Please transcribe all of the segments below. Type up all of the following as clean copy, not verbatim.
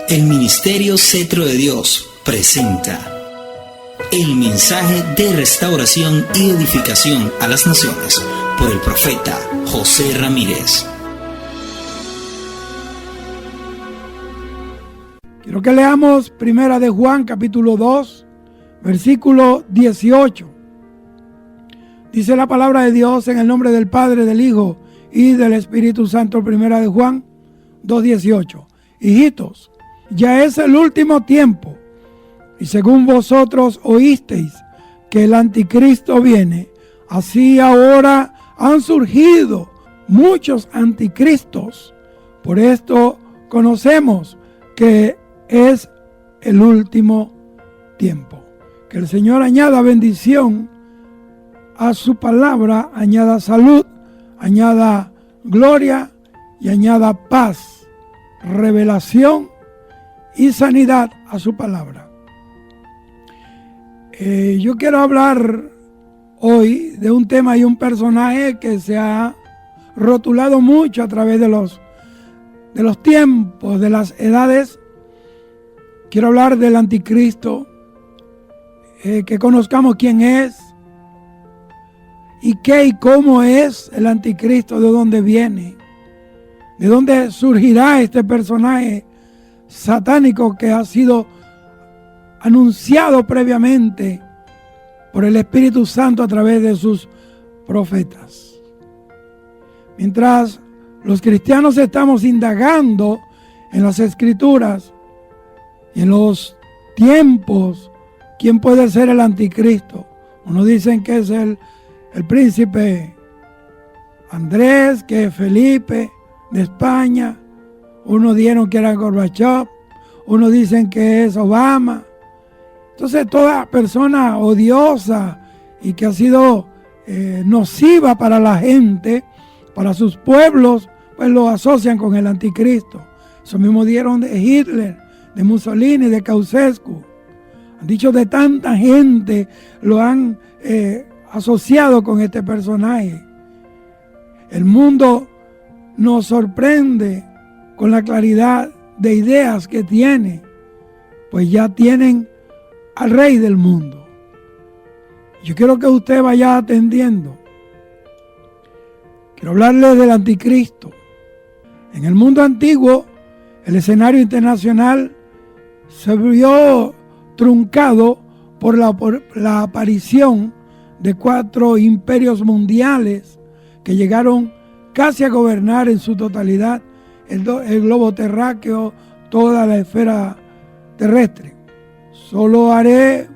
El Ministerio Cetro de Dios presenta el mensaje de restauración y edificación a las naciones por el profeta José Ramírez. Quiero que leamos Primera de Juan, capítulo 2, versículo 18. Dice la palabra de Dios en el nombre del Padre, del Hijo y del Espíritu Santo. Primera de Juan 2:18. Hijitos, ya es el último tiempo, y según vosotros oísteis que el anticristo viene, así ahora han surgido muchos anticristos. Por esto conocemos que es el último tiempo. Que el Señor añada bendición a su palabra, añada salud, añada gloria y añada paz, revelación y sanidad a su palabra. Yo quiero hablar hoy de un tema y un personaje que se ha rotulado mucho a través de los tiempos, de las edades. Quiero hablar del anticristo, que conozcamos quién es y qué y cómo es el anticristo, de dónde viene, de dónde surgirá este personaje satánico que ha sido anunciado previamente por el Espíritu Santo a través de sus profetas. Mientras los cristianos estamos indagando en las Escrituras y en los tiempos, ¿quién puede ser el anticristo? Unos dicen que es el príncipe Andrés, que es Felipe de España. Unos dijeron que era Gorbachev, unos dicen que es Obama. Entonces toda persona odiosa y que ha sido nociva para la gente, para sus pueblos, pues lo asocian con el anticristo. Eso mismo dieron de Hitler, de Mussolini, de Ceausescu. Han dicho de tanta gente, lo han asociado con este personaje. El mundo nos sorprende con la claridad de ideas que tiene, pues ya tienen al rey del mundo. Yo quiero que usted vaya atendiendo. Quiero hablarle del anticristo. En el mundo antiguo, el escenario internacional se vio truncado por la aparición de 4 imperios mundiales que llegaron casi a gobernar en su totalidad el globo terráqueo, toda la esfera terrestre. Solo haré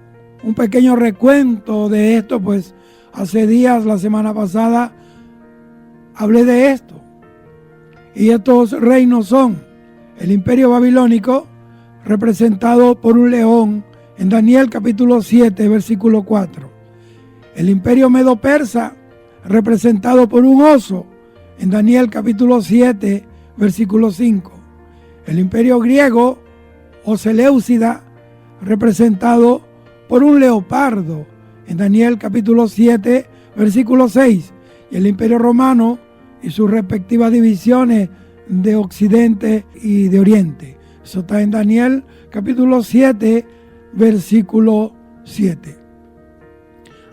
un pequeño recuento de esto, pues hace días, la semana pasada, hablé de esto. Y estos reinos son el imperio babilónico, representado por un león en Daniel capítulo 7, versículo 4. El imperio medo-persa, representado por un oso en Daniel capítulo 7, versículo 5. El imperio griego o Seleucida, representado por un leopardo en Daniel capítulo 7, versículo 6. Y el imperio romano y sus respectivas divisiones de Occidente y de Oriente. Eso está en Daniel capítulo 7, versículo 7.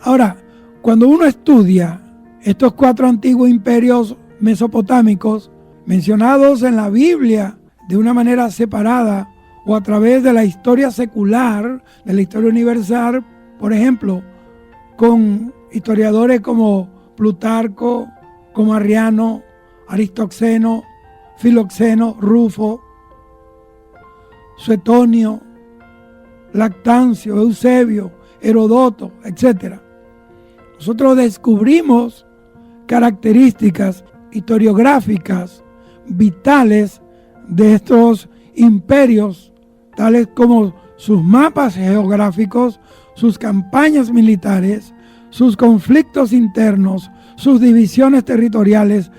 Ahora, cuando uno estudia estos 4 antiguos imperios mesopotámicos mencionados en la Biblia de una manera separada o a través de la historia secular, de la historia universal, por ejemplo, con historiadores como Plutarco, como Arriano, Aristoxeno, Filoxeno, Rufo, Suetonio, Lactancio, Eusebio, Herodoto, etc. Nosotros descubrimos características historiográficas vitales de estos imperios, tales como sus mapas geográficos, sus campañas militares, sus conflictos internos, sus divisiones territoriales,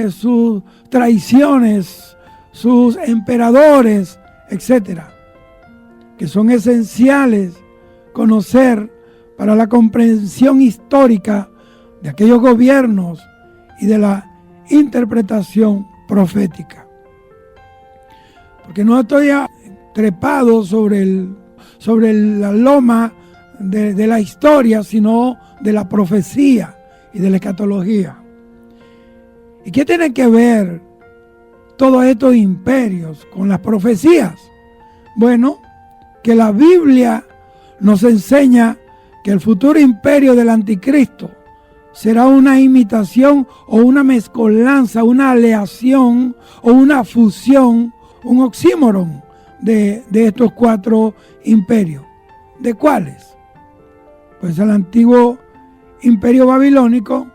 sus traiciones, sus emperadores, etcétera, que son esenciales conocer para la comprensión histórica de aquellos gobiernos y de la interpretación profética. porque no estoy trepado sobre la loma de la historia, sino de la profecía y de la escatología. ¿Y qué tiene que ver todos estos imperios con las profecías? Bueno, que la Biblia nos enseña que el futuro imperio del anticristo será una imitación o una mezcolanza, una aleación o una fusión, un oxímoron de estos 4 imperios. ¿De cuáles? Pues el antiguo imperio babilónico,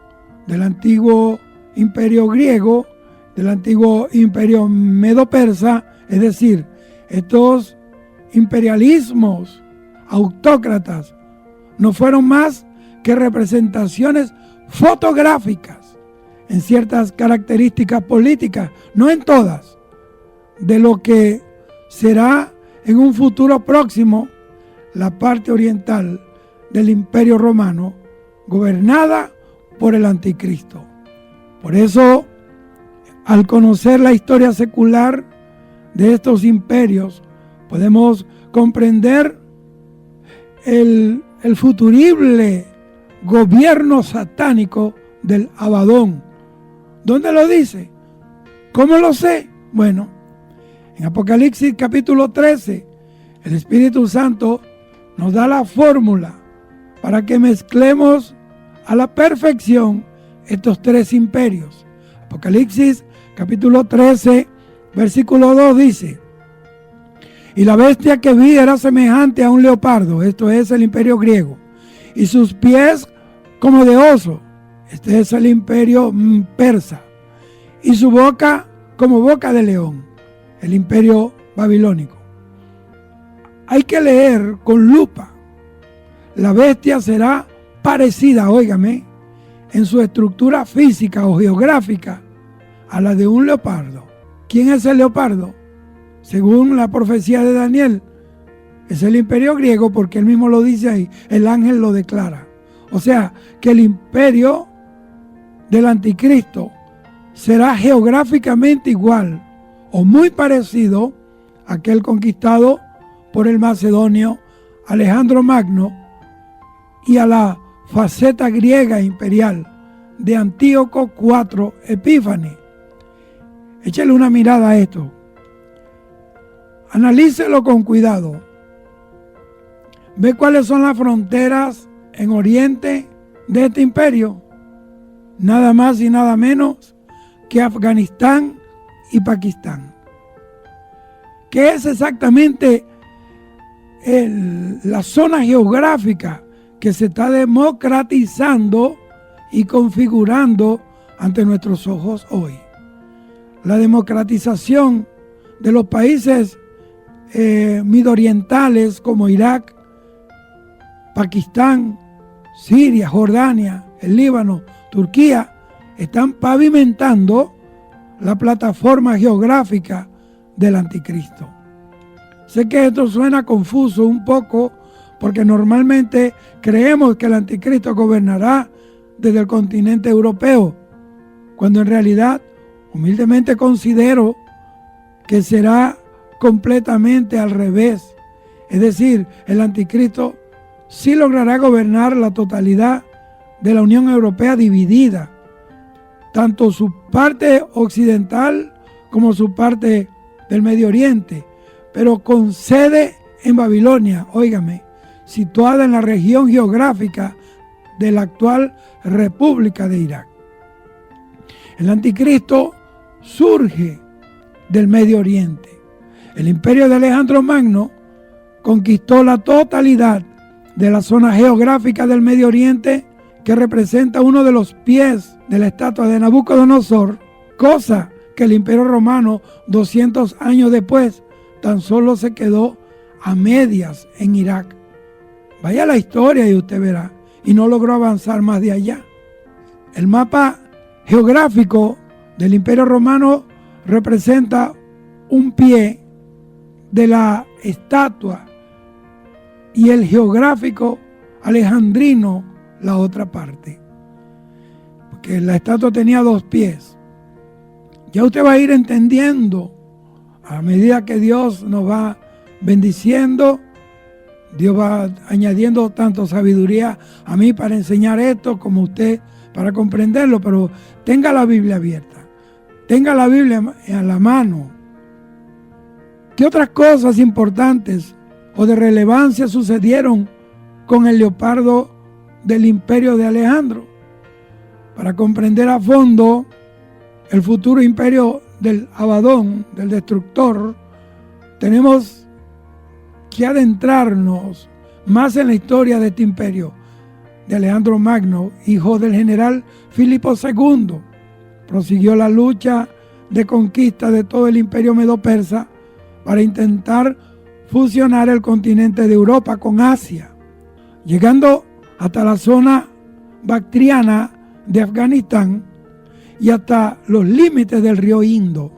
del antiguo imperio griego, del antiguo imperio medo-persa, es decir, estos imperialismos autócratas no fueron más que representaciones fotográficas en ciertas características políticas, no en todas, de lo que será en un futuro próximo la parte oriental del Imperio Romano, gobernada por el anticristo. Por eso, al conocer la historia secular de estos imperios, podemos comprender el futurible gobierno satánico del Abadón. ¿Dónde lo dice? ¿Cómo lo sé? Bueno, en Apocalipsis capítulo 13, el Espíritu Santo nos da la fórmula para que mezclemos a la perfección estos 3 imperios. Apocalipsis capítulo 13, versículo 2 dice: y la bestia que vi era semejante a un leopardo, esto es el imperio griego, y sus pies como de oso, este es el imperio persa, y su boca como boca de león, el imperio babilónico. Hay que leer con lupa. La bestia será parecida, óigame, en su estructura física o geográfica a la de un leopardo. ¿Quién es el leopardo? Según la profecía de Daniel, es el imperio griego, porque él mismo lo dice ahí, el ángel lo declara. O sea, que el imperio del anticristo será geográficamente igual o muy parecido a aquel conquistado por el macedonio Alejandro Magno y a la faceta griega imperial de Antíoco IV Epífanes. Échale una mirada a esto. Analícelo con cuidado. Ve cuáles son las fronteras en Oriente de este imperio. Nada más y nada menos que Afganistán y Pakistán. ¿Qué es exactamente la zona geográfica que se está democratizando y configurando ante nuestros ojos hoy? La democratización de los países midorientales como Irak, Pakistán, Siria, Jordania, el Líbano, Turquía, están pavimentando la plataforma geográfica del anticristo. Sé que esto suena confuso un poco, porque normalmente creemos que el anticristo gobernará desde el continente europeo, cuando en realidad humildemente considero que será completamente al revés. Es decir, el anticristo sí logrará gobernar la totalidad de la Unión Europea dividida, tanto su parte occidental como su parte del Medio Oriente, pero con sede en Babilonia, óigame, situada en la región geográfica de la actual República de Irak. El anticristo surge del Medio Oriente. El imperio de Alejandro Magno conquistó la totalidad de la zona geográfica del Medio Oriente, que representa uno de los pies de la estatua de Nabucodonosor, cosa que el imperio romano 200 años después tan solo se quedó a medias en Irak. Vaya a la historia y usted verá, y no logró avanzar más de allá. El mapa geográfico del imperio romano representa un pie de la estatua y el geográfico alejandrino la otra parte, porque la estatua tenía 2 pies. Ya usted va a ir entendiendo A medida que Dios nos va bendiciendo, Dios va añadiendo tanto sabiduría a mí para enseñar esto como a usted para comprenderlo, pero tenga la Biblia abierta, tenga la Biblia a la mano. ¿Qué otras cosas importantes o de relevancia sucedieron con el leopardo del imperio de Alejandro? Para comprender a fondo el futuro imperio del Abadón, del destructor, tenemos que adentrarnos más en la historia de este imperio de Alejandro Magno, hijo del general Filipo II. Prosiguió la lucha de conquista de todo el imperio medo-persa para intentar fusionar el continente de Europa con Asia, llegando hasta la zona bactriana de Afganistán y hasta los límites del río Indo,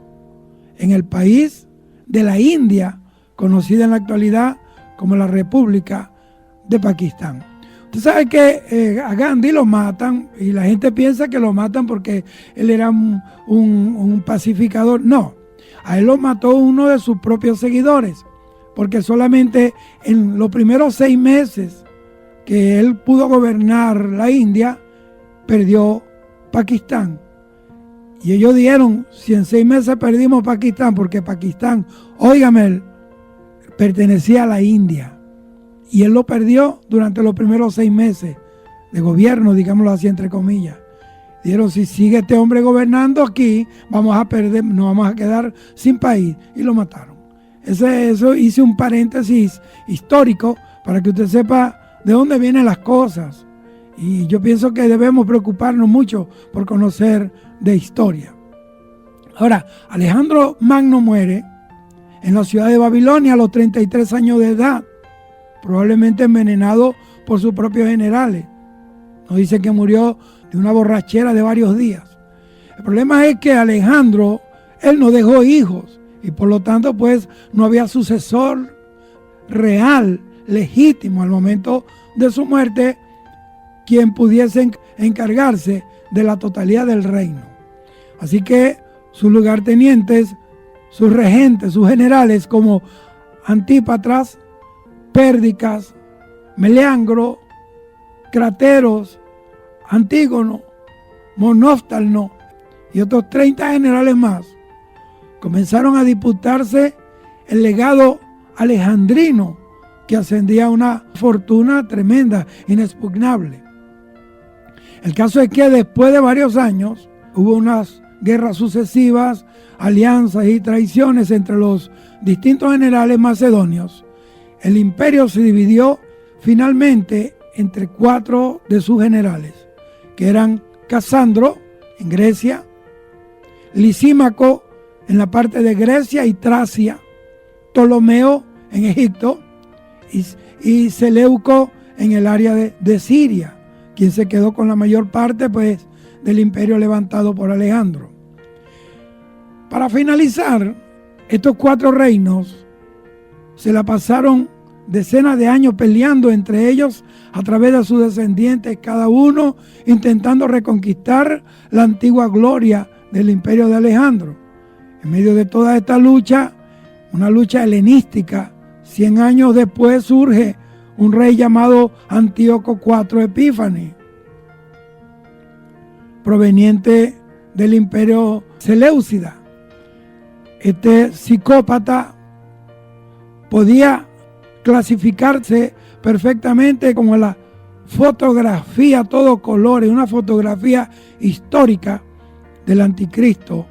en el país de la India, conocida en la actualidad como la República de Pakistán. Usted sabe que a Gandhi lo matan y la gente piensa que lo matan porque él era un pacificador. No, a él lo mató uno de sus propios seguidores, porque solamente en los primeros 6 meses que él pudo gobernar la India, perdió Pakistán. Y ellos dijeron, si en 6 meses perdimos Pakistán, porque Pakistán, óigame, pertenecía a la India. Y él lo perdió durante los primeros 6 meses de gobierno, digámoslo así entre comillas. Dijeron, si sigue este hombre gobernando aquí, vamos a perder, nos vamos a quedar sin país. Y lo mataron. Eso hice un paréntesis histórico para que usted sepa de dónde vienen las cosas. Y yo pienso que debemos preocuparnos mucho por conocer de historia. Ahora, Alejandro Magno muere en la ciudad de Babilonia a los 33 años de edad, probablemente envenenado por sus propios generales. Nos dice que murió de una borrachera de varios días. El problema es que Alejandro, él no dejó hijos y por lo tanto pues no había sucesor real, legítimo al momento de su muerte, quien pudiese encargarse de la totalidad del reino. Así que sus lugartenientes, sus regentes, sus generales como Antípatras, Pérdicas, Meleagro, Crateros, Antígono, Monóftalno y otros 30 generales más, comenzaron a disputarse el legado alejandrino que ascendía a una fortuna tremenda, inexpugnable. El caso es que después de varios años hubo unas guerras sucesivas, alianzas y traiciones entre los distintos generales macedonios. El imperio se dividió finalmente entre 4 de sus generales, que eran Casandro en Grecia, Lisímaco en la parte de Grecia y Tracia, Ptolomeo en Egipto y Seleuco en el área de Siria, quien se quedó con la mayor parte pues del imperio levantado por Alejandro. Para finalizar, estos 4 reinos se la pasaron decenas de años peleando entre ellos a través de sus descendientes, cada uno intentando reconquistar la antigua gloria del imperio de Alejandro. En medio de toda esta lucha, una lucha helenística, 100 años después surge un rey llamado Antíoco IV Epífanes, proveniente del imperio Seleucida. Este psicópata podía clasificarse perfectamente como la fotografía a todo color, una fotografía histórica del anticristo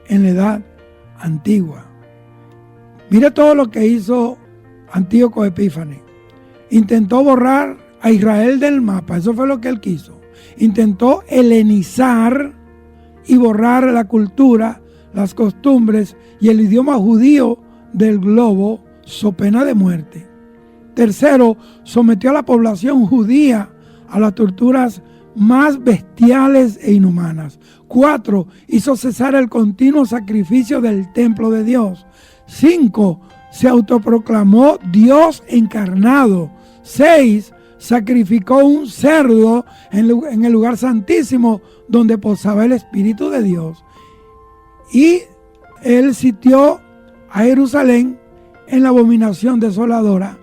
en la edad antigua. Mire todo lo que hizo Antíoco Epífanes. Intentó borrar a Israel del mapa, eso fue lo que él quiso. Intentó helenizar y borrar la cultura, las costumbres y el idioma judío del globo, so pena de muerte. Tercero, sometió a la población judía a las torturas más bestiales e inhumanas. 4, hizo cesar el continuo sacrificio del templo de Dios. 5, se autoproclamó Dios encarnado. 6, sacrificó un cerdo en el lugar santísimo donde posaba el Espíritu de Dios. Y él sitió a Jerusalén en la abominación desoladora,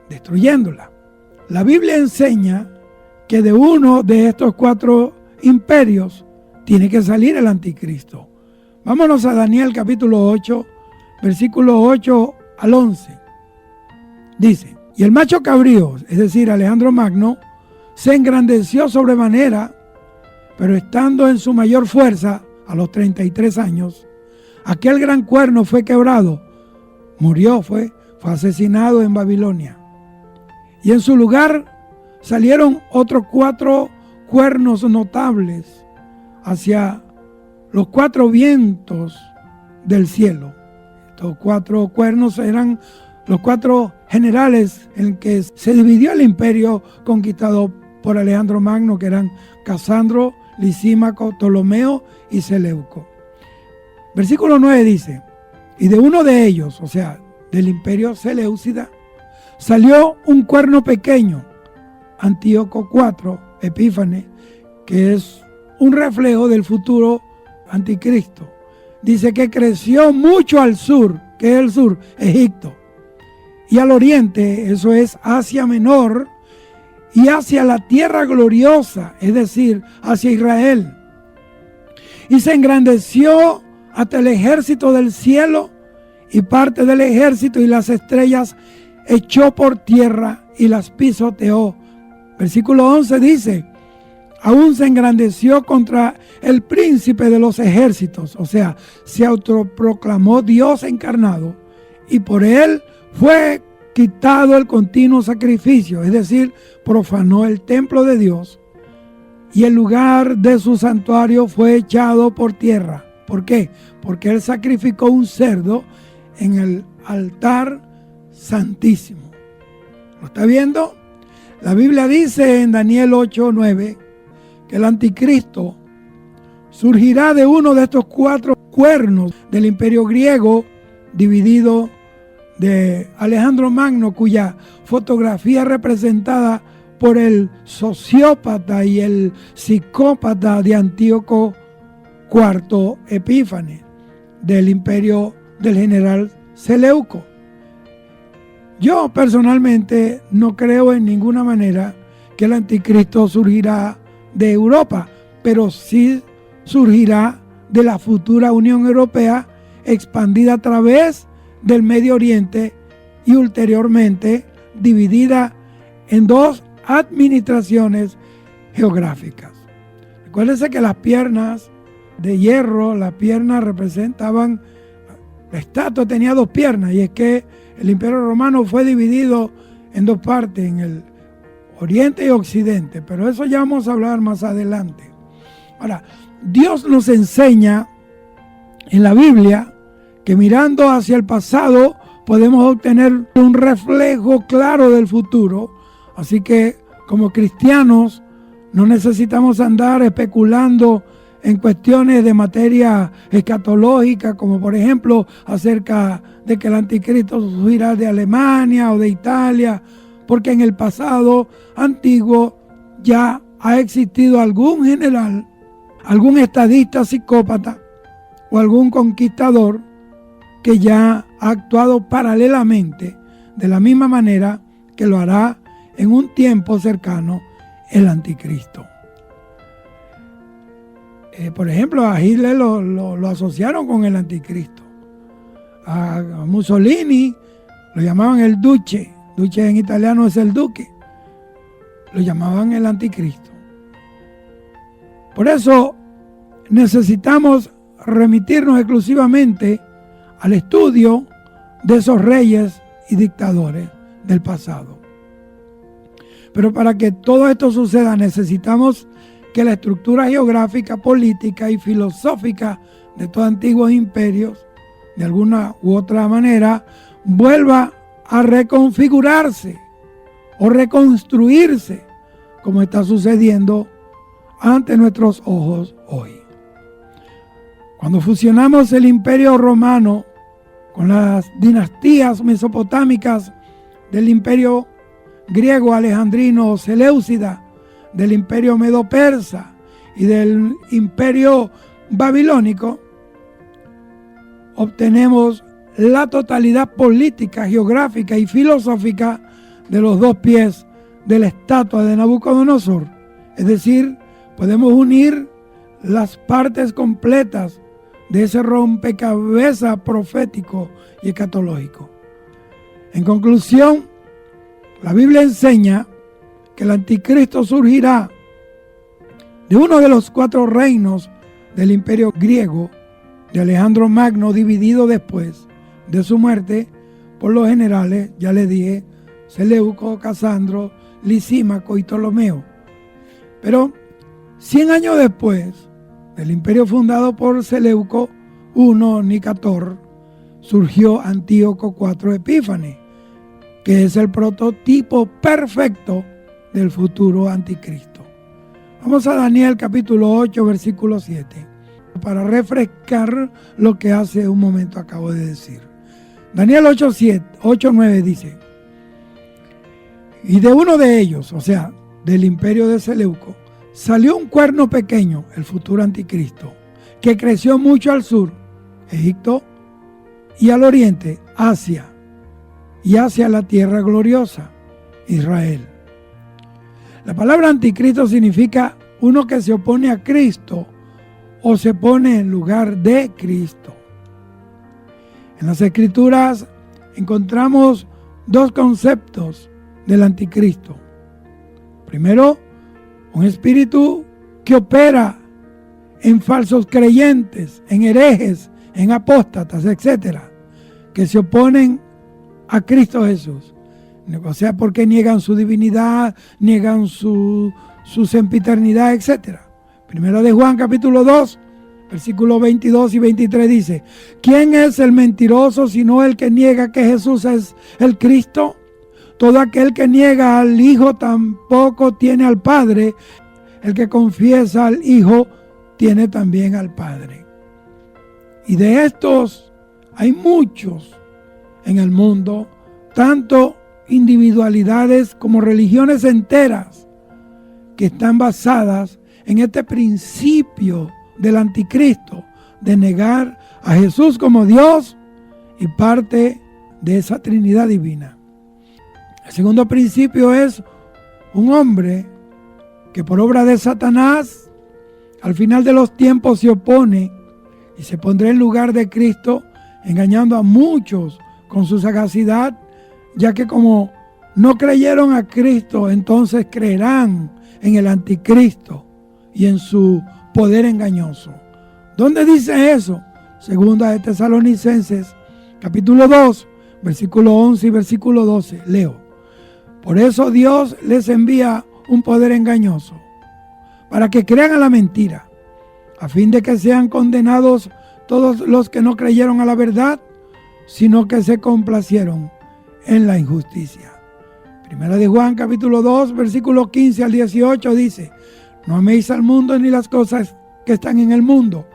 destruyéndola. La Biblia enseña que de uno de estos 4 imperios tiene que salir el anticristo. Vámonos a Daniel capítulo 8, versículos 8 al 11. Dice: y el macho cabrío, es decir, Alejandro Magno, se engrandeció sobremanera, pero estando en su mayor fuerza, a los 33 años, aquel gran cuerno fue quebrado, murió, fue asesinado en Babilonia. Y en su lugar salieron otros 4 cuernos notables hacia los 4 vientos del cielo. Estos 4 cuernos eran los 4 generales en que se dividió el imperio conquistado por Alejandro Magno, que eran Casandro, Lisímaco, Ptolomeo y Seleuco. Versículo 9 dice: y de uno de ellos, o sea, del imperio Seleucida, salió un cuerno pequeño, Antíoco IV Epífanes, que es un reflejo del futuro anticristo. Dice que creció mucho al sur, que es el sur, Egipto, y al oriente, eso es Asia Menor, y hacia la tierra gloriosa, es decir, hacia Israel. Y se engrandeció hasta el ejército del cielo, y parte del ejército y las estrellas echó por tierra y las pisoteó. Versículo 11 dice: aún se engrandeció contra el príncipe de los ejércitos, o sea, se autoproclamó Dios encarnado, y por él fue quitado el continuo sacrificio, es decir, profanó el templo de Dios, y el lugar de su santuario fue echado por tierra. ¿Por qué? Porque él sacrificó un cerdo en el altar santísimo. ¿Lo está viendo? La Biblia dice en Daniel 8:9 que el anticristo surgirá de uno de estos 4 cuernos del imperio griego dividido de Alejandro Magno, cuya fotografía representada por el sociópata y el psicópata de Antíoco IV Epífanes, del imperio del general Seleuco. Yo personalmente no creo en ninguna manera que el anticristo surgirá de Europa, pero sí surgirá de la futura Unión Europea expandida a través del Medio Oriente y ulteriormente dividida en 2 administraciones geográficas. Recuérdense que las piernas de hierro, las piernas representaban, la estatua tenía 2 piernas, y es que el Imperio Romano fue dividido en 2 partes, en el Oriente y Occidente, pero eso ya vamos a hablar más adelante. Ahora, Dios nos enseña en la Biblia que mirando hacia el pasado podemos obtener un reflejo claro del futuro. Así que como cristianos no necesitamos andar especulando en cuestiones de materia escatológica, como por ejemplo acerca de que el anticristo surgirá de Alemania o de Italia, porque en el pasado antiguo ya ha existido algún general, algún estadista psicópata o algún conquistador que ya ha actuado paralelamente de la misma manera que lo hará en un tiempo cercano el anticristo. Por ejemplo, a Hitler lo asociaron con el anticristo. A Mussolini lo llamaban el duce. Duce en italiano es el duque. Lo llamaban el anticristo. Por eso necesitamos remitirnos exclusivamente al estudio de esos reyes y dictadores del pasado. Pero para que todo esto suceda necesitamos que la estructura geográfica, política y filosófica de estos antiguos imperios, de alguna u otra manera, vuelva a reconfigurarse o reconstruirse, como está sucediendo ante nuestros ojos hoy. Cuando fusionamos el imperio romano con las dinastías mesopotámicas del imperio griego alejandrino Seleucida, del imperio medo-persa y del imperio babilónico, obtenemos la totalidad política, geográfica y filosófica de los dos pies de la estatua de Nabucodonosor. Es decir, podemos unir las partes completas de ese rompecabezas profético y escatológico. En conclusión, la Biblia enseña que el anticristo surgirá de uno de los 4 reinos del imperio griego de Alejandro Magno, dividido después de su muerte por los generales, ya les dije, Seleuco, Casandro, Lisímaco y Ptolomeo. Pero 100 años después del imperio fundado por Seleuco I Nicator, surgió Antíoco IV Epífanes, que es el prototipo perfecto del futuro anticristo. Vamos a Daniel capítulo 8, versículo 7, para refrescar lo que hace un momento acabo de decir. Daniel 8:9 dice: y de uno de ellos, o sea, del imperio de Seleuco, salió un cuerno pequeño, el futuro anticristo, que creció mucho al sur, Egipto, y al oriente, Asia, y hacia la tierra gloriosa, Israel. La palabra anticristo significa uno que se opone a Cristo o se pone en lugar de Cristo. En las Escrituras encontramos 2 conceptos del anticristo. Primero, un espíritu que opera en falsos creyentes, en herejes, en apóstatas, etcétera, que se oponen a Cristo Jesús. O sea, porque niegan su divinidad, niegan su sempiternidad, etcétera. Primera de Juan capítulo 2, versículos 22 y 23 dice: ¿quién es el mentiroso sino el que niega que Jesús es el Cristo? Todo aquel que niega al Hijo tampoco tiene al Padre. El que confiesa al Hijo tiene también al Padre. Y de estos hay muchos en el mundo, tanto individualidades como religiones enteras, que están basadas en este principio del anticristo, de negar a Jesús como Dios y parte de esa Trinidad divina. El segundo principio es un hombre que por obra de Satanás al final de los tiempos se opone y se pondrá en lugar de Cristo, engañando a muchos con su sagacidad, ya que como no creyeron a Cristo, entonces creerán en el anticristo y en su poder engañoso. ¿Dónde dice eso? Segunda de Tesalonicenses, capítulo 2, versículo 11 y versículo 12. Leo: por eso Dios les envía un poder engañoso, para que crean a la mentira, a fin de que sean condenados todos los que no creyeron a la verdad, sino que se complacieron en la injusticia. Primera de Juan capítulo 2, versículo 15 al 18 dice: no améis al mundo ni las cosas que están en el mundo.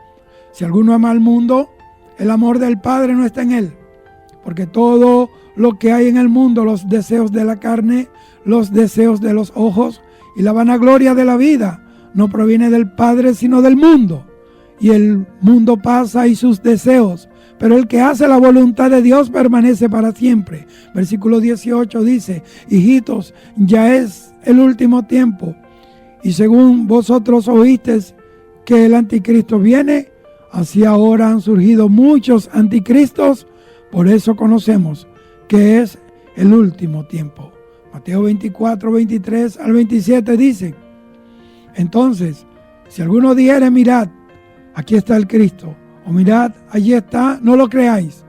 Si alguno ama al mundo, el amor del Padre no está en él. Porque todo lo que hay en el mundo, los deseos de la carne, los deseos de los ojos y la vanagloria de la vida, no proviene del Padre sino del mundo. Y el mundo pasa y sus deseos, pero el que hace la voluntad de Dios permanece para siempre. Versículo 18 dice: hijitos, ya es el último tiempo. Y según vosotros oísteis que el anticristo viene, así ahora han surgido muchos anticristos. Por eso conocemos que es el último tiempo. Mateo 24, 23 al 27 dice: entonces, si alguno dijere, mirad, aquí está el Cristo, o mirad, allí está, no lo creáis,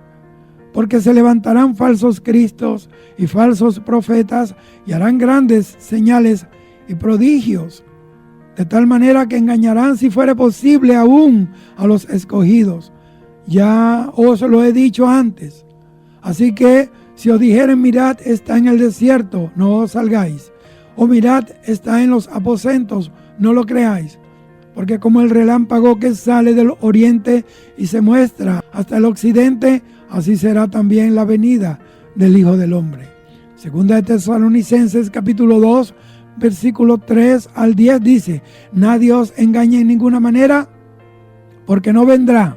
porque se levantarán falsos cristos y falsos profetas y harán grandes señales y prodigios, de tal manera que engañarán, si fuere posible, aún a los escogidos. Ya os lo he dicho antes. Así que si os dijeren, mirad, está en el desierto, no os salgáis. O mirad, está en los aposentos, no lo creáis. Porque como el relámpago que sale del oriente y se muestra hasta el occidente, así será también la venida del Hijo del Hombre. Segunda de Tesalonicenses capítulo 2, versículo 3 al 10 dice: nadie os engañe en ninguna manera, porque no vendrá,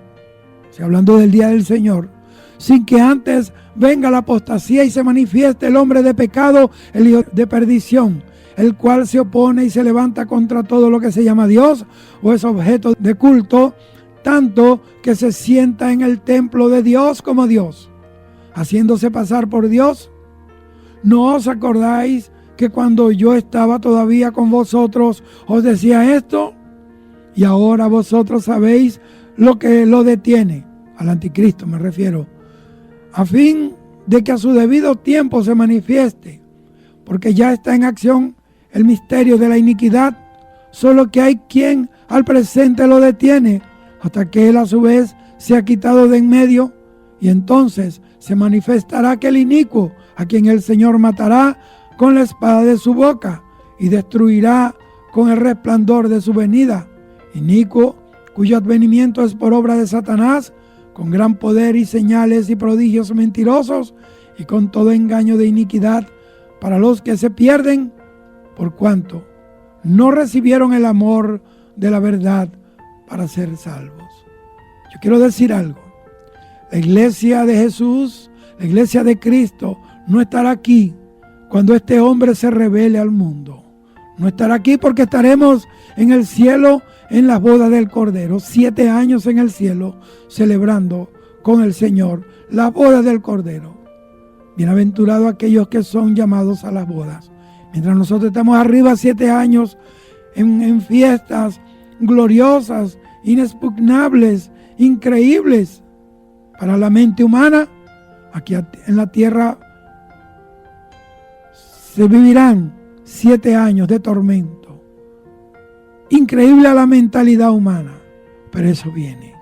hablando del día del Señor, sin que antes venga la apostasía y se manifieste el hombre de pecado, el hijo de perdición, el cual se opone y se levanta contra todo lo que se llama Dios o es objeto de culto, tanto que se sienta en el templo de Dios como Dios, haciéndose pasar por Dios. ¿No os acordáis que cuando yo estaba todavía con vosotros os decía esto? Y ahora vosotros sabéis lo que lo detiene, al anticristo me refiero, a fin de que a su debido tiempo se manifieste, porque ya está en acción el misterio de la iniquidad, solo que hay quien al presente lo detiene, hasta que él a su vez se ha quitado de en medio, y entonces se manifestará aquel inicuo, a quien el Señor matará con la espada de su boca, y destruirá con el resplandor de su venida. Inicuo, cuyo advenimiento es por obra de Satanás, con gran poder y señales y prodigios mentirosos, y con todo engaño de iniquidad para los que se pierden, por cuanto no recibieron el amor de la verdad para ser salvos. Yo quiero decir algo. La iglesia de Jesús, la iglesia de Cristo, no estará aquí cuando este hombre se revele al mundo. No estará aquí porque estaremos en el cielo en las bodas del Cordero. 7 años en el cielo celebrando con el Señor la boda del Cordero. Bienaventurados aquellos que son llamados a las bodas. Mientras nosotros estamos arriba 7 años en fiestas gloriosas, inexpugnables, increíbles para la mente humana, aquí en la tierra se vivirán 7 años de tormento. Increíble a la mentalidad humana, pero eso viene.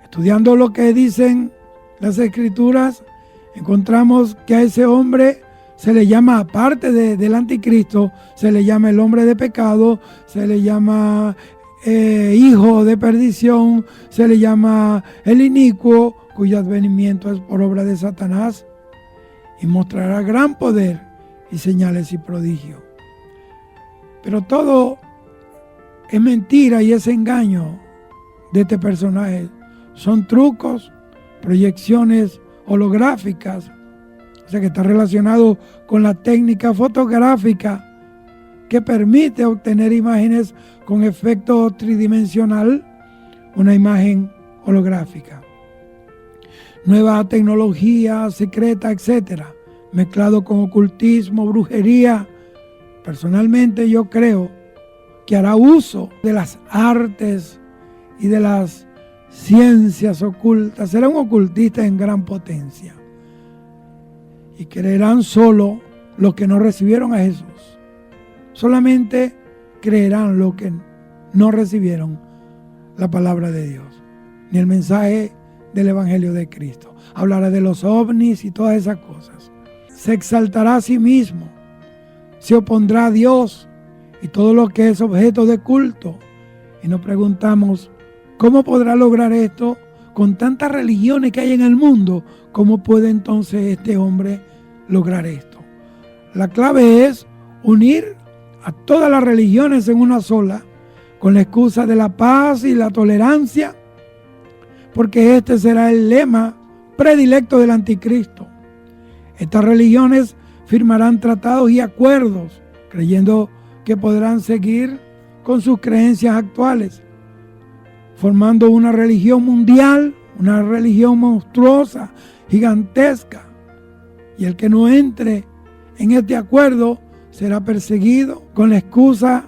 Estudiando lo que dicen las Escrituras, encontramos que a ese hombre se le llama, aparte del anticristo, se le llama el hombre de pecado, se le llama hijo de perdición, se le llama el inicuo, cuyo advenimiento es por obra de Satanás, y mostrará gran poder y señales y prodigios. Pero todo es mentira y es engaño de este personaje. Son trucos, proyecciones holográficas, o sea que está relacionado con la técnica fotográfica que permite obtener imágenes con efecto tridimensional, una imagen holográfica. Nueva tecnología secreta, etcétera, mezclado con ocultismo, brujería. Personalmente yo creo que hará uso de las artes y de las ciencias ocultas. Será un ocultista en gran potencia. Y creerán solo los que no recibieron a Jesús. Solamente creerán los que no recibieron la palabra de Dios, ni el mensaje del Evangelio de Cristo. Hablará de los ovnis y todas esas cosas. Se exaltará a sí mismo, se opondrá a Dios y todo lo que es objeto de culto. Y nos preguntamos, ¿cómo podrá lograr esto con tantas religiones que hay en el mundo? ¿Cómo puede entonces este hombre lograr esto? La clave es unir a todas las religiones en una sola, con la excusa de la paz y la tolerancia, porque este será el lema predilecto del anticristo. Estas religiones firmarán tratados y acuerdos, creyendo que podrán seguir con sus creencias actuales, formando una religión mundial, una religión monstruosa, gigantesca. Y el que no entre en este acuerdo será perseguido con la excusa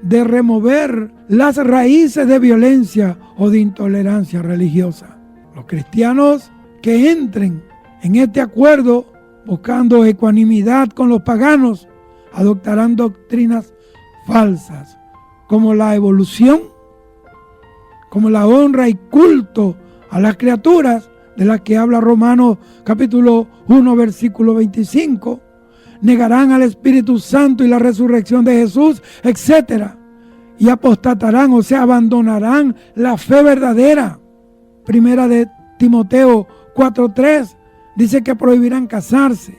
de remover las raíces de violencia o de intolerancia religiosa. Los cristianos que entren en este acuerdo buscando ecuanimidad con los paganos adoptarán doctrinas falsas como la evolución, como la honra y culto a las criaturas de las que habla Romanos capítulo 1 versículo 25, negarán al Espíritu Santo y la resurrección de Jesús, etc. Y apostatarán, o sea, abandonarán la fe verdadera. Primera de Timoteo 4:3 dice que prohibirán casarse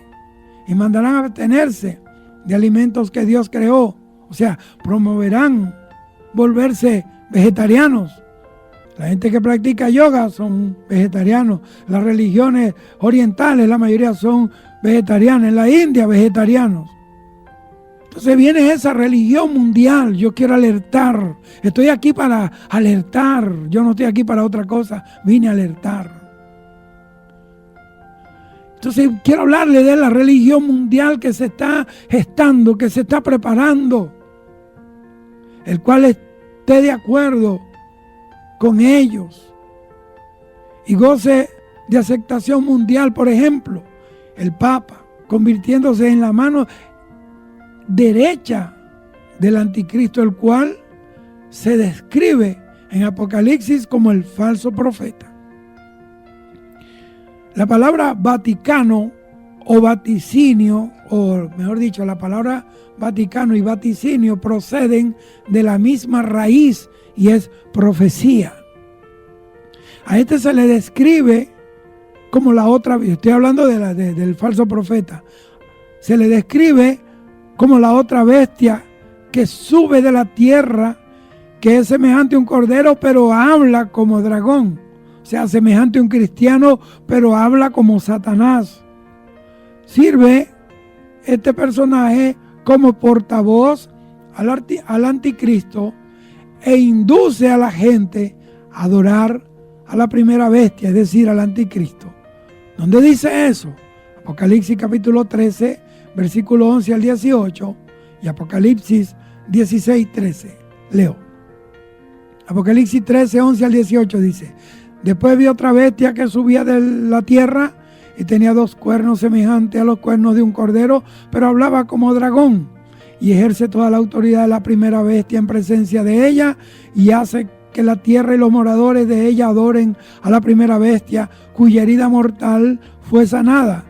y mandarán a abstenerse de alimentos que Dios creó. O sea, promoverán volverse vegetarianos, La gente que practica yoga son vegetarianos. Las religiones orientales, la mayoría son vegetarianas. En la India, vegetarianos. Entonces viene esa religión mundial. Yo quiero alertar. Estoy aquí para alertar. Yo no estoy aquí para otra cosa. Vine a alertar. Entonces quiero hablarle de la religión mundial que se está gestando, que se está preparando. El cual esté de acuerdo con ellos y goce de aceptación mundial. Por ejemplo, el Papa convirtiéndose en la mano derecha del anticristo, el cual se describe en Apocalipsis como el falso profeta. La palabra Vaticano o vaticinio, o mejor dicho, la palabra Vaticano y vaticinio proceden de la misma raíz y es profecía. A este se le describe como la otra, estoy hablando del falso profeta, se le describe como la otra bestia que sube de la tierra, que es semejante a un cordero, pero habla como dragón. O sea, semejante a un cristiano, pero habla como Satanás. Sirve este personaje como portavoz al anticristo e induce a la gente a adorar a la primera bestia, es decir, al anticristo. ¿Dónde dice eso? Apocalipsis capítulo 13, versículo 11 al 18 y Apocalipsis 16, 13. Leo. Apocalipsis 13, 11 al 18 dice: después vi otra bestia que subía de la tierra y tenía 2 cuernos semejantes a los cuernos de un cordero, pero hablaba como dragón y ejerce toda la autoridad de la primera bestia en presencia de ella y hace que la tierra y los moradores de ella adoren a la primera bestia, cuya herida mortal fue sanada.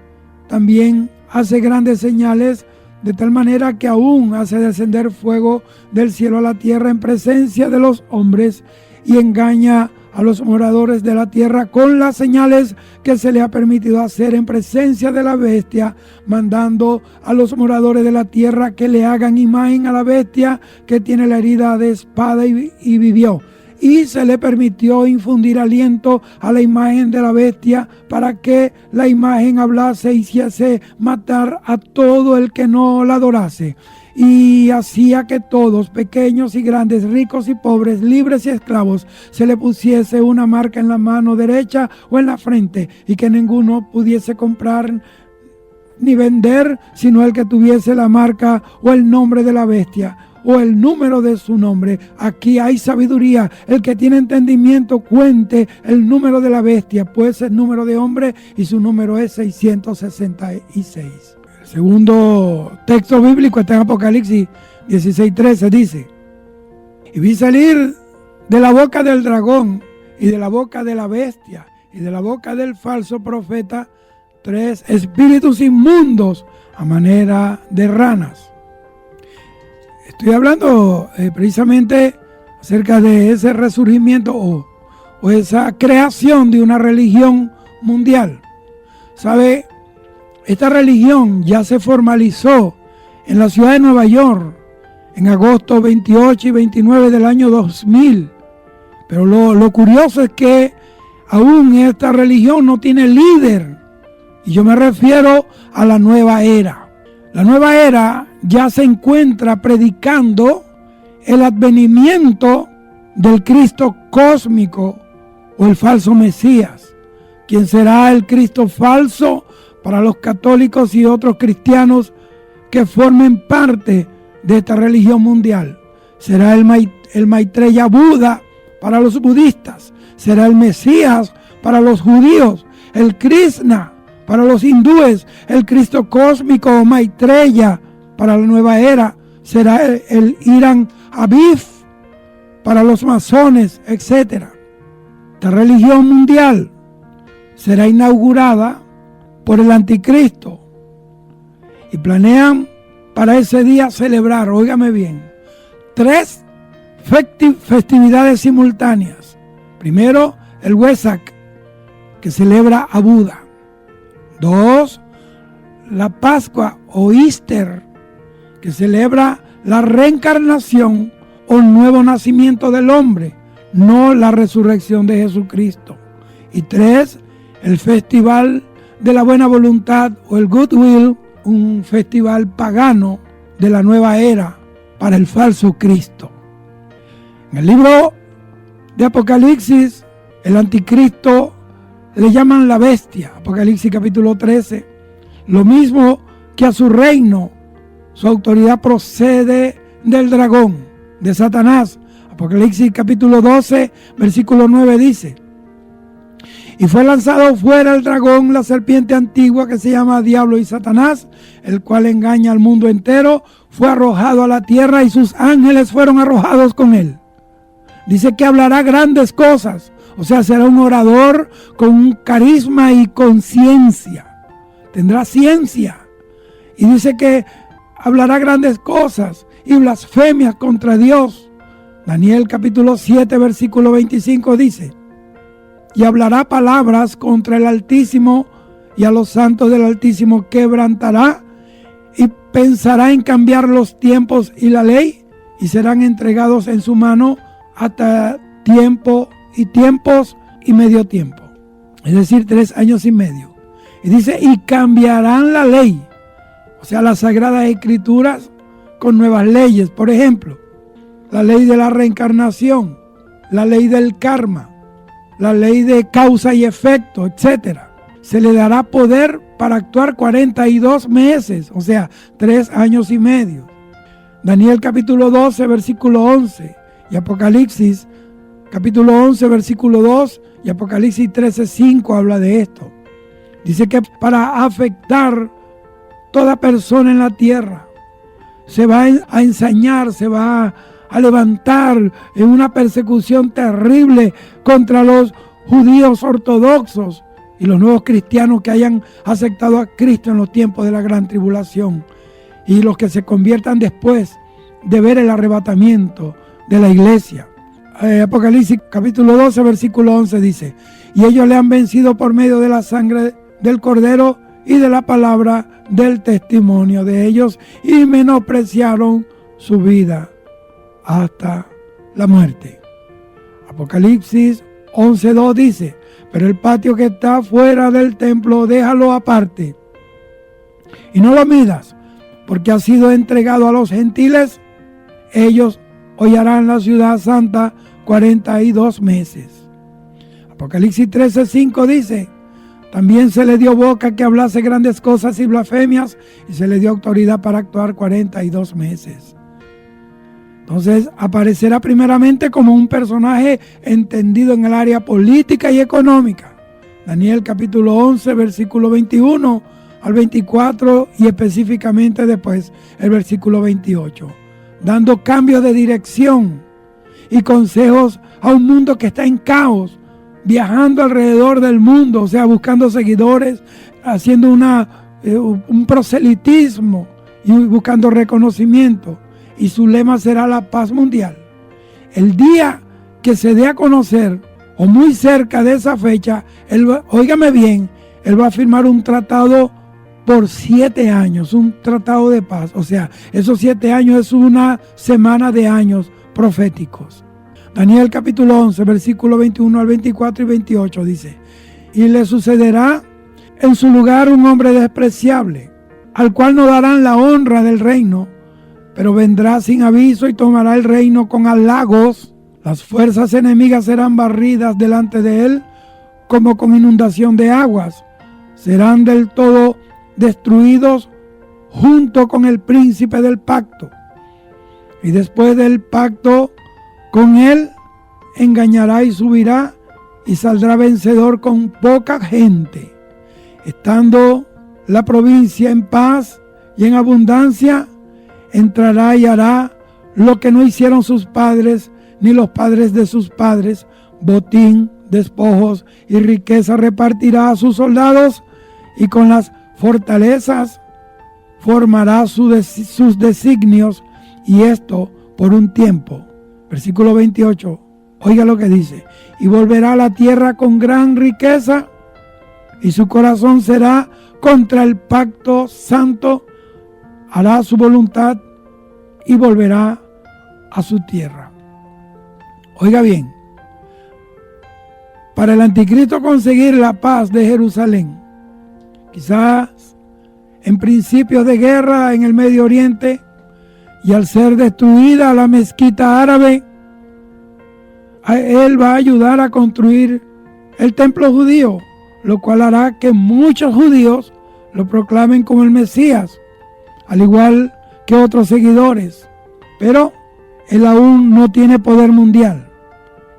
También hace grandes señales, de tal manera que aún hace descender fuego del cielo a la tierra en presencia de los hombres y engaña a los moradores de la tierra con las señales que se le ha permitido hacer en presencia de la bestia, mandando a los moradores de la tierra que le hagan imagen a la bestia que tiene la herida de espada y vivió. Y se le permitió infundir aliento a la imagen de la bestia para que la imagen hablase y hiciese matar a todo el que no la adorase. Y hacía que todos, pequeños y grandes, ricos y pobres, libres y esclavos, se le pusiese una marca en la mano derecha o en la frente, y que ninguno pudiese comprar ni vender, sino el que tuviese la marca o el nombre de la bestia o el número de su nombre. Aquí hay sabiduría. El que tiene entendimiento cuente el número de la bestia, pues es número de hombre y su número es 666. El segundo texto bíblico está en Apocalipsis 16:13, dice: y vi salir de la boca del dragón y de la boca de la bestia y de la boca del falso profeta 3 espíritus inmundos a manera de ranas. Estoy hablando precisamente acerca de ese resurgimiento o esa creación de una religión mundial. ¿Sabe? Esta religión ya se formalizó en la ciudad de Nueva York en agosto 28 y 29 del año 2000. Pero lo curioso es que aún esta religión no tiene líder. Y yo me refiero a la nueva era. La nueva era ya se encuentra predicando el advenimiento del Cristo cósmico o el falso Mesías, quien será el Cristo falso para los católicos y otros cristianos que formen parte de esta religión mundial. Será el Maitreya Buda para los budistas, será el Mesías para los judíos, el Krishna para los hindúes, el Cristo cósmico o Maitreya para la nueva era, será el Irán Abif para los masones, etc. Esta religión mundial será inaugurada por el anticristo y planean para ese día celebrar, óigame bien, 3 festividades simultáneas. Primero, el Wesak, que celebra a Buda. 2, la Pascua o Easter, que celebra la reencarnación o nuevo nacimiento del hombre, no la resurrección de Jesucristo. Y 3, el Festival de la Buena Voluntad o el Goodwill, un festival pagano de la nueva era para el falso Cristo. En el libro de Apocalipsis, el anticristo le llaman la bestia, Apocalipsis capítulo 13, lo mismo que a su reino. Su autoridad procede del dragón, de Satanás. Apocalipsis capítulo 12, versículo 9 dice: y fue lanzado fuera el dragón, la serpiente antigua que se llama Diablo y Satanás, el cual engaña al mundo entero, fue arrojado a la tierra y sus ángeles fueron arrojados con él. Dice que hablará grandes cosas, o sea, será un orador con un carisma y conciencia. Tendrá ciencia. Y dice que hablará grandes cosas y blasfemias contra Dios. Daniel capítulo 7, versículo 25 dice: y hablará palabras contra el Altísimo y a los santos del Altísimo quebrantará y pensará en cambiar los tiempos y la ley y serán entregados en su mano hasta tiempo y tiempos y medio tiempo. Es decir, 3 años y medio. Y dice, y cambiarán la ley, o sea, las Sagradas Escrituras con nuevas leyes. Por ejemplo, la ley de la reencarnación, la ley del karma, la ley de causa y efecto, etc. Se le dará poder para actuar 42 meses, o sea, 3 años y medio. Daniel capítulo 12, versículo 11 y Apocalipsis capítulo 11, versículo 2 y Apocalipsis 13, 5 habla de esto. Dice que para afectar toda persona en la tierra se va a ensañar, se va a levantar en una persecución terrible contra los judíos ortodoxos y los nuevos cristianos que hayan aceptado a Cristo en los tiempos de la gran tribulación y los que se conviertan después de ver el arrebatamiento de la iglesia. Apocalipsis capítulo 12, versículo 11 dice: y ellos le han vencido por medio de la sangre del Cordero y de la palabra del testimonio de ellos y menospreciaron su vida hasta la muerte. Apocalipsis 11:2 dice: pero el patio que está fuera del templo déjalo aparte y no lo midas, porque ha sido entregado a los gentiles. Ellos hollarán la ciudad santa 42 meses. Apocalipsis 13:5 dice: también se le dio boca que hablase grandes cosas y blasfemias, y se le dio autoridad para actuar 42 meses. Entonces aparecerá primeramente como un personaje entendido en el área política y económica. Daniel capítulo 11, versículo 21 al 24 y específicamente después el versículo 28. Dando cambios de dirección y consejos a un mundo que está en caos, viajando alrededor del mundo, o sea, buscando seguidores, haciendo un proselitismo y buscando reconocimiento. Y su lema será la paz mundial. El día que se dé a conocer, o muy cerca de esa fecha, óigame bien, él va a firmar un tratado por 7 años, un tratado de paz. O sea, esos 7 años es una semana de años proféticos. Daniel capítulo 11, versículo 21 al 24 y 28 dice: y le sucederá en su lugar un hombre despreciable, al cual no darán la honra del reino, pero vendrá sin aviso y tomará el reino con halagos. Las fuerzas enemigas serán barridas delante de él como con inundación de aguas. Serán del todo destruidos junto con el príncipe del pacto. Y después del pacto con él engañará y subirá y saldrá vencedor con poca gente. Estando la provincia en paz y en abundancia, entrará y hará lo que no hicieron sus padres ni los padres de sus padres. Botín, despojos y riqueza repartirá a sus soldados y con las fortalezas formará sus designios, y esto por un tiempo. Versículo 28, oiga lo que dice: y volverá a la tierra con gran riqueza y su corazón será contra el pacto santo, hará su voluntad y volverá a su tierra. Oiga bien, para el anticristo conseguir la paz de Jerusalén, quizás en principios de guerra en el Medio Oriente, y al ser destruida la mezquita árabe, él va a ayudar a construir el templo judío, lo cual hará que muchos judíos lo proclamen como el Mesías, al igual que otros seguidores. Pero él aún no tiene poder mundial.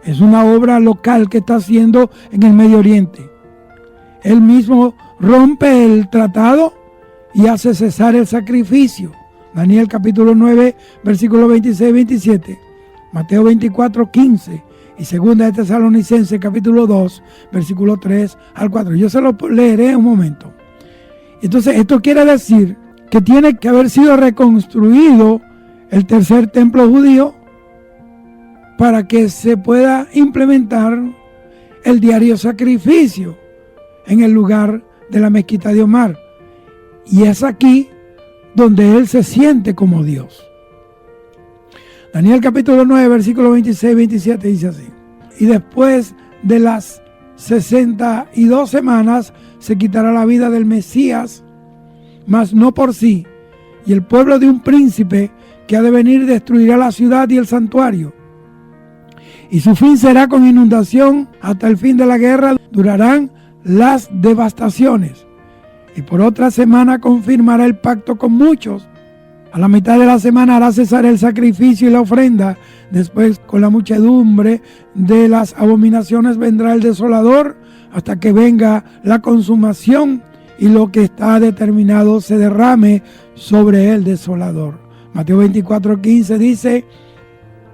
Es una obra local que está haciendo en el Medio Oriente. Él mismo rompe el tratado y hace cesar el sacrificio. Daniel capítulo 9, versículos 26 y 27. Mateo 24, 15. Y segunda de Tesalonicenses capítulo 2, versículo 3 al 4. Yo se lo leeré un momento. Entonces, esto quiere decir que tiene que haber sido reconstruido el tercer templo judío para que se pueda implementar el diario sacrificio en el lugar de la mezquita de Omar. Y es aquí donde él se siente como Dios. Daniel capítulo 9, versículo 26 y 27 dice así: y después de las 62 semanas se quitará la vida del Mesías, mas no por sí, y el pueblo de un príncipe que ha de venir destruirá la ciudad y el santuario. Y su fin será con inundación hasta el fin de la guerra, durarán las devastaciones. Y por otra semana confirmará el pacto con muchos. A la mitad de la semana hará cesar el sacrificio y la ofrenda. Después, con la muchedumbre de las abominaciones, vendrá el desolador hasta que venga la consumación y lo que está determinado se derrame sobre el desolador. Mateo 24, 15 dice: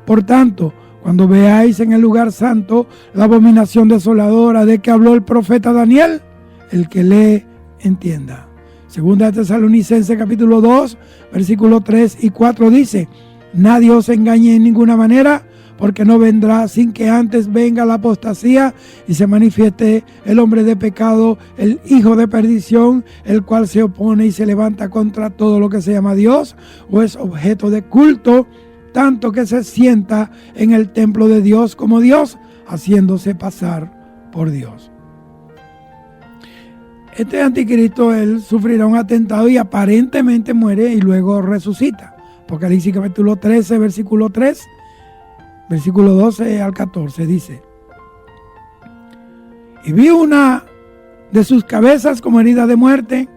por tanto, cuando veáis en el lugar santo la abominación desoladora de que habló el profeta Daniel, el que lee entienda. Segunda de Tesalonicenses capítulo 2, versículos 3 y 4 dice: nadie os engañe en ninguna manera, porque no vendrá sin que antes venga la apostasía y se manifieste el hombre de pecado, el hijo de perdición, el cual se opone y se levanta contra todo lo que se llama Dios o es objeto de culto, tanto que se sienta en el templo de Dios como Dios, haciéndose pasar por Dios. Este anticristo, él sufrirá un atentado y aparentemente muere y luego resucita. Apocalipsis capítulo 13, versículo 3, versículo 12 al 14 dice: y vi una de sus cabezas como herida de muerte,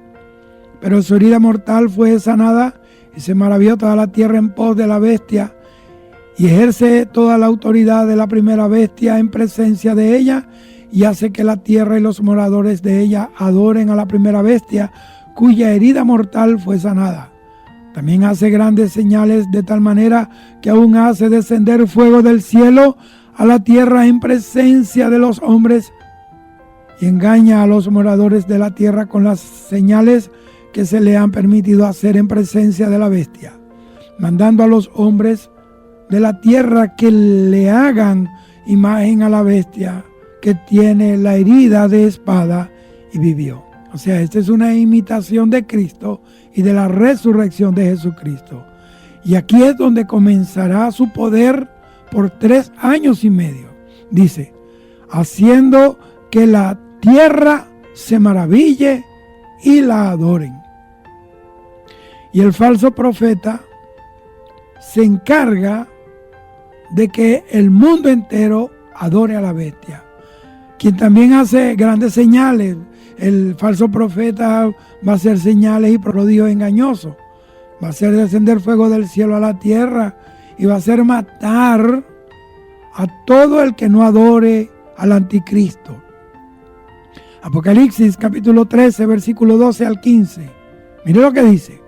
pero su herida mortal fue sanada, y se maravilló toda la tierra en pos de la bestia, y ejerce toda la autoridad de la primera bestia en presencia de ella, y hace que la tierra y los moradores de ella adoren a la primera bestia, cuya herida mortal fue sanada. También hace grandes señales, de tal manera que aún hace descender fuego del cielo a la tierra en presencia de los hombres, y engaña a los moradores de la tierra con las señales que se le han permitido hacer en presencia de la bestia, mandando a los hombres de la tierra que le hagan imagen a la bestia que tiene la herida de espada y vivió. O sea, esta es una imitación de Cristo y de la resurrección de Jesucristo. Y aquí es donde comenzará su poder por 3 años y medio. Dice: haciendo que la tierra se maraville y la adoren. Y el falso profeta se encarga de que el mundo entero adore a la bestia, quien también hace grandes señales. El falso profeta va a hacer señales y prodigios engañosos. Va a hacer descender fuego del cielo a la tierra y va a hacer matar a todo el que no adore al anticristo. Apocalipsis capítulo 13, versículo 12 al 15. Mire lo que dice: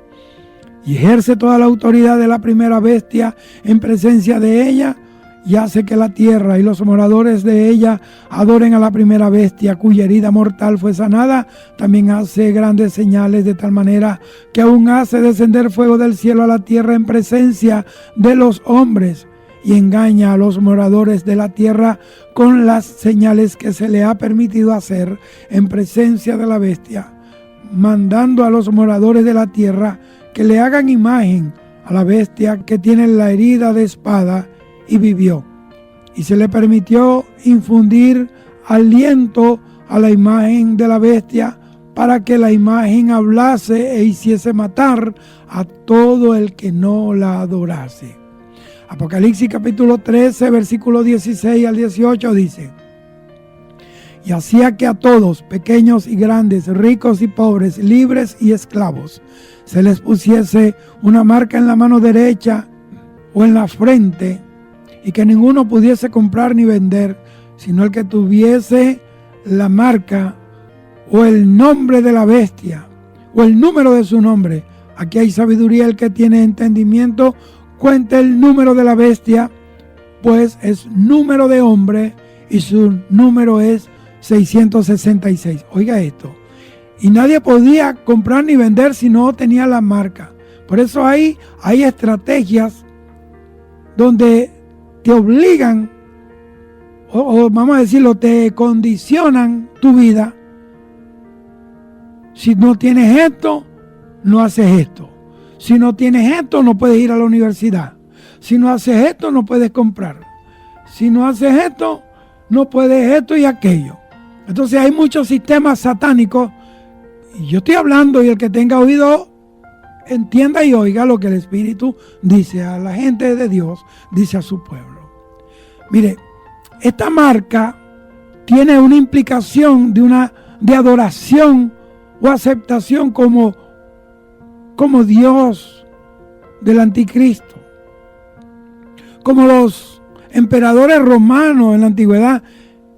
y ejerce toda la autoridad de la primera bestia en presencia de ella, y hace que la tierra y los moradores de ella adoren a la primera bestia, cuya herida mortal fue sanada. También hace grandes señales, de tal manera que aún hace descender fuego del cielo a la tierra en presencia de los hombres, y engaña a los moradores de la tierra con las señales que se le ha permitido hacer en presencia de la bestia, mandando a los moradores de la tierra que le hagan imagen a la bestia que tiene la herida de espada y vivió. Y se le permitió infundir aliento a la imagen de la bestia, para que la imagen hablase e hiciese matar a todo el que no la adorase. Apocalipsis capítulo 13, versículo 16 al 18 dice: y hacía que a todos, pequeños y grandes, ricos y pobres, libres y esclavos, se les pusiese una marca en la mano derecha o en la frente, y que ninguno pudiese comprar ni vender, sino el que tuviese la marca o el nombre de la bestia o el número de su nombre. Aquí hay sabiduría. El que tiene entendimiento cuente el número de la bestia, pues es número de hombre y su número es 666. Oiga esto. Y nadie podía comprar ni vender si no tenía la marca. Por eso hay estrategias donde te obligan, o vamos a decirlo, te condicionan tu vida. Si no tienes esto, no haces esto. Si no tienes esto, no puedes ir a la universidad. Si no haces esto, no puedes comprar. Si no haces esto, no puedes esto y aquello. Entonces hay muchos sistemas satánicos. Y yo estoy hablando, y el que tenga oído, entienda y oiga lo que el Espíritu dice a la gente de Dios, dice a su pueblo. Mire, esta marca tiene una implicación de adoración o aceptación como Dios del anticristo. Como los emperadores romanos en la antigüedad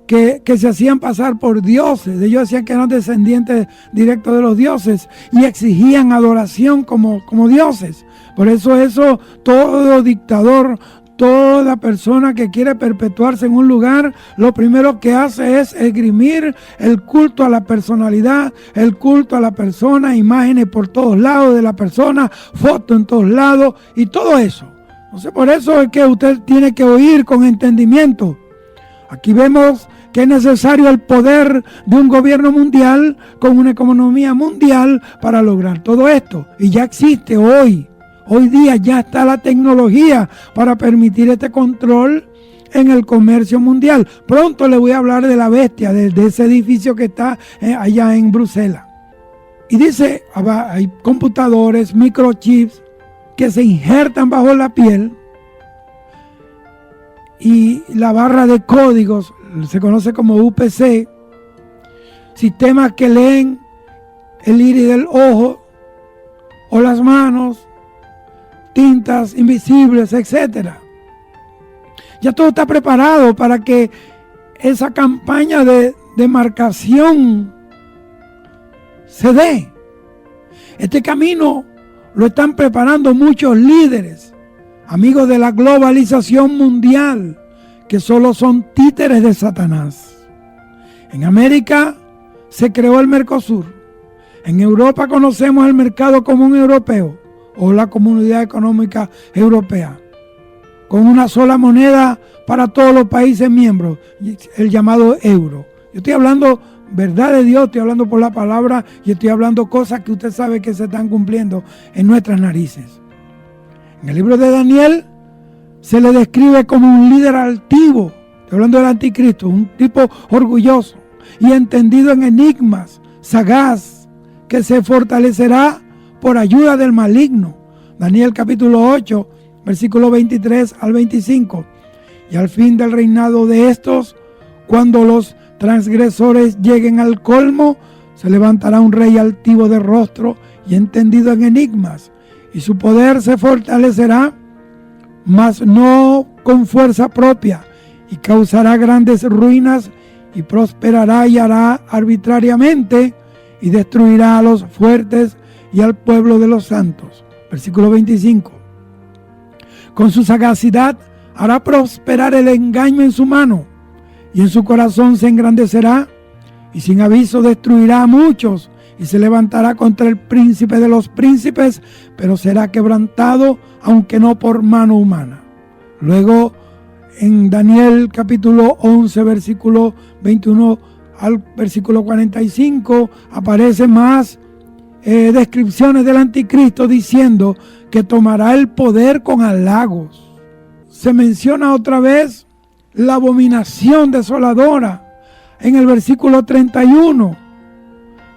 que se hacían pasar por dioses. Ellos decían que eran descendientes directos de los dioses y exigían adoración como dioses. Por eso todo dictador, toda persona que quiere perpetuarse en un lugar, lo primero que hace es esgrimir el culto a la personalidad, el culto a la persona, imágenes por todos lados de la persona, fotos en todos lados y todo eso. Entonces, por eso es que usted tiene que oír con entendimiento. Aquí vemos que es necesario el poder de un gobierno mundial con una economía mundial para lograr todo esto. Y ya existe hoy. Hoy día ya está la tecnología para permitir este control en el comercio mundial. Pronto le voy a hablar de la bestia, de ese edificio que está allá en Bruselas. Y dice, hay computadores, microchips que se injertan bajo la piel, y la barra de códigos se conoce como UPC, sistemas que leen el iris del ojo o las manos, tintas invisibles, etcétera. Ya todo está preparado para que esa campaña de marcación se dé. Este camino lo están preparando muchos líderes, amigos de la globalización mundial, que solo son títeres de Satanás. En América se creó el Mercosur. En Europa conocemos el mercado común europeo o la Comunidad Económica Europea, con una sola moneda para todos los países miembros, el llamado euro. Yo estoy hablando verdad de Dios, estoy hablando por la palabra y estoy hablando cosas que usted sabe que se están cumpliendo en nuestras narices. En el libro de Daniel se le describe como un líder altivo, estoy hablando del anticristo, un tipo orgulloso y entendido en enigmas, sagaz, que se fortalecerá por ayuda del maligno. Daniel capítulo 8, versículo 23 al 25. Y al fin del reinado de estos, cuando los transgresores lleguen al colmo, se levantará un rey altivo de rostro y entendido en enigmas, y su poder se fortalecerá, mas no con fuerza propia, y causará grandes ruinas, y prosperará y hará arbitrariamente, y destruirá a los fuertes y al pueblo de los santos. Versículo 25. Con su sagacidad hará prosperar el engaño en su mano, y en su corazón se engrandecerá, y sin aviso destruirá a muchos, y se levantará contra el príncipe de los príncipes, pero será quebrantado, aunque no por mano humana. Luego, en Daniel capítulo 11, versículo 21 al versículo 45, aparecen más descripciones del anticristo diciendo que tomará el poder con halagos. Se menciona otra vez la abominación desoladora, en el versículo 31,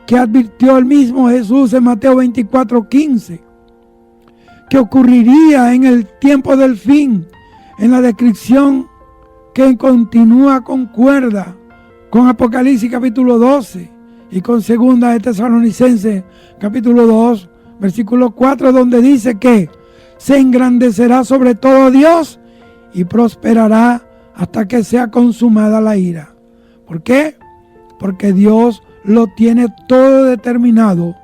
que advirtió el mismo Jesús en Mateo 24:15, que ocurriría en el tiempo del fin, en la descripción que continúa, concuerda con Apocalipsis capítulo 12 y con segunda de Tesalonicenses capítulo 2, versículo 4, donde dice que se engrandecerá sobre todo Dios y prosperará hasta que sea consumada la ira. ¿Por qué? Porque Dios lo tiene todo determinado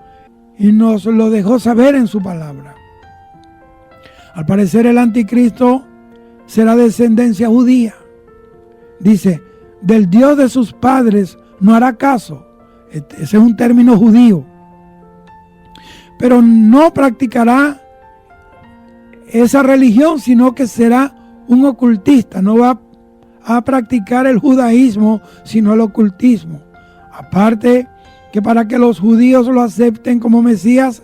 y nos lo dejó saber en su palabra. Al parecer el anticristo será descendencia judía. Dice, del Dios de sus padres no hará caso. Ese es un término judío. Pero no practicará esa religión, sino que será un ocultista. No va a practicar el judaísmo, sino el ocultismo. Aparte que para que los judíos lo acepten como Mesías,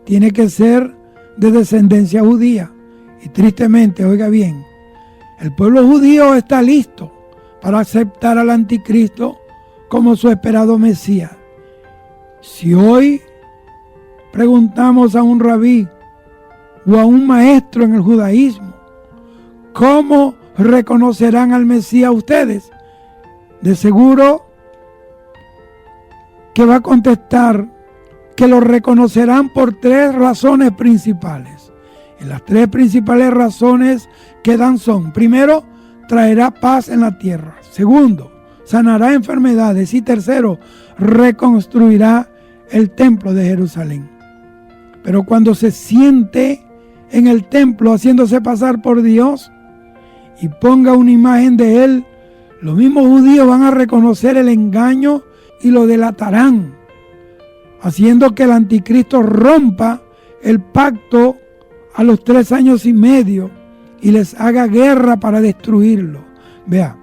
tiene que ser de descendencia judía. Y tristemente, oiga bien, el pueblo judío está listo para aceptar al anticristo como su esperado Mesías. Si hoy preguntamos a un rabí o a un maestro en el judaísmo, ¿cómo reconocerán al Mesías ustedes? De seguro que va a contestar que lo reconocerán por 3 razones principales. Y las 3 principales razones que dan son: primero, traerá paz en la tierra; segundo, sanará enfermedades; y tercero, reconstruirá el templo de Jerusalén. Pero cuando se siente en el templo haciéndose pasar por Dios y ponga una imagen de él, los mismos judíos van a reconocer el engaño y lo delatarán, haciendo que el anticristo rompa el pacto a los 3 años y medio y les haga guerra para destruirlo. Vea,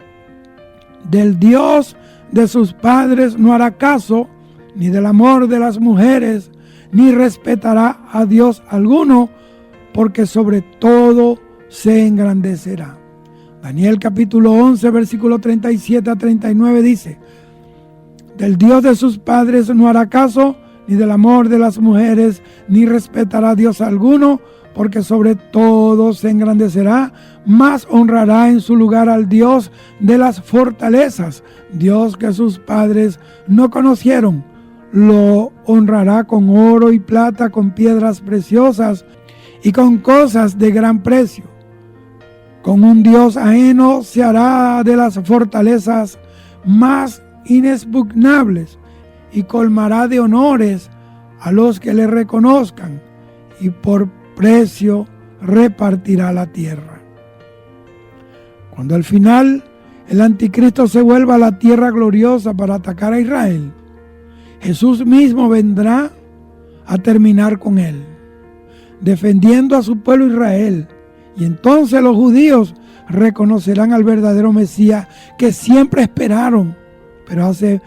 del Dios de sus padres no hará caso, ni del amor de las mujeres, ni respetará a Dios alguno, porque sobre todo se engrandecerá. Daniel capítulo 11, versículo 37 a 39 dice: del Dios de sus padres no hará caso, ni del amor de las mujeres, ni respetará a Dios alguno, porque sobre todo se engrandecerá, mas honrará en su lugar al Dios de las fortalezas, Dios que sus padres no conocieron. Lo honrará con oro y plata, con piedras preciosas y con cosas de gran precio. Con un Dios ajeno se hará de las fortalezas más inexpugnables y colmará de honores a los que le reconozcan, y por precio repartirá la tierra. Cuando al final el anticristo se vuelva a la tierra gloriosa para atacar a Israel, Jesús mismo vendrá a terminar con él, defendiendo a su pueblo Israel. Y entonces los judíos reconocerán al verdadero Mesías que siempre esperaron, pero hace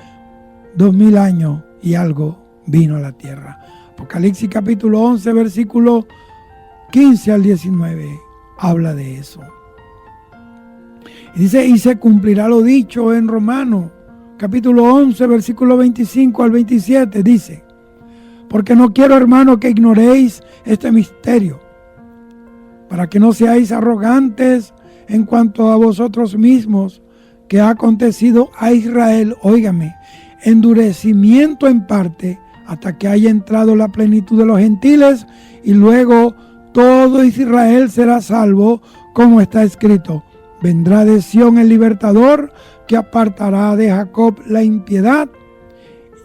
2000 años y algo vino a la tierra. Apocalipsis capítulo 11, versículo 15 al 19, habla de eso. Y dice, y se cumplirá lo dicho en Romanos capítulo 11, versículo 25 al 27, dice: porque no quiero, hermano, que ignoréis este misterio, para que no seáis arrogantes en cuanto a vosotros mismos, que ha acontecido a Israel, óigame, endurecimiento en parte, hasta que haya entrado la plenitud de los gentiles, y luego todo Israel será salvo, como está escrito: vendrá de Sión el libertador, que apartará de Jacob la impiedad,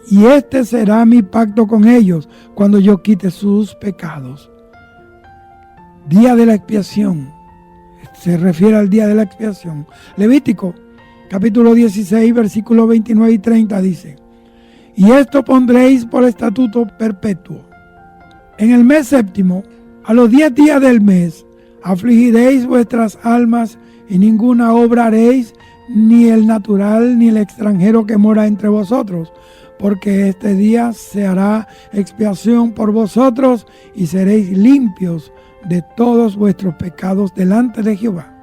y este será mi pacto con ellos, cuando yo quite sus pecados. Día de la expiación, se refiere al día de la expiación. Levítico capítulo 16, versículos 29 y 30 dice: y esto pondréis por estatuto perpetuo. En el mes séptimo, a los 10 días del mes, afligiréis vuestras almas, y ninguna obra haréis, ni el natural ni el extranjero que mora entre vosotros, porque este día se hará expiación por vosotros, y seréis limpios de todos vuestros pecados delante de Jehová.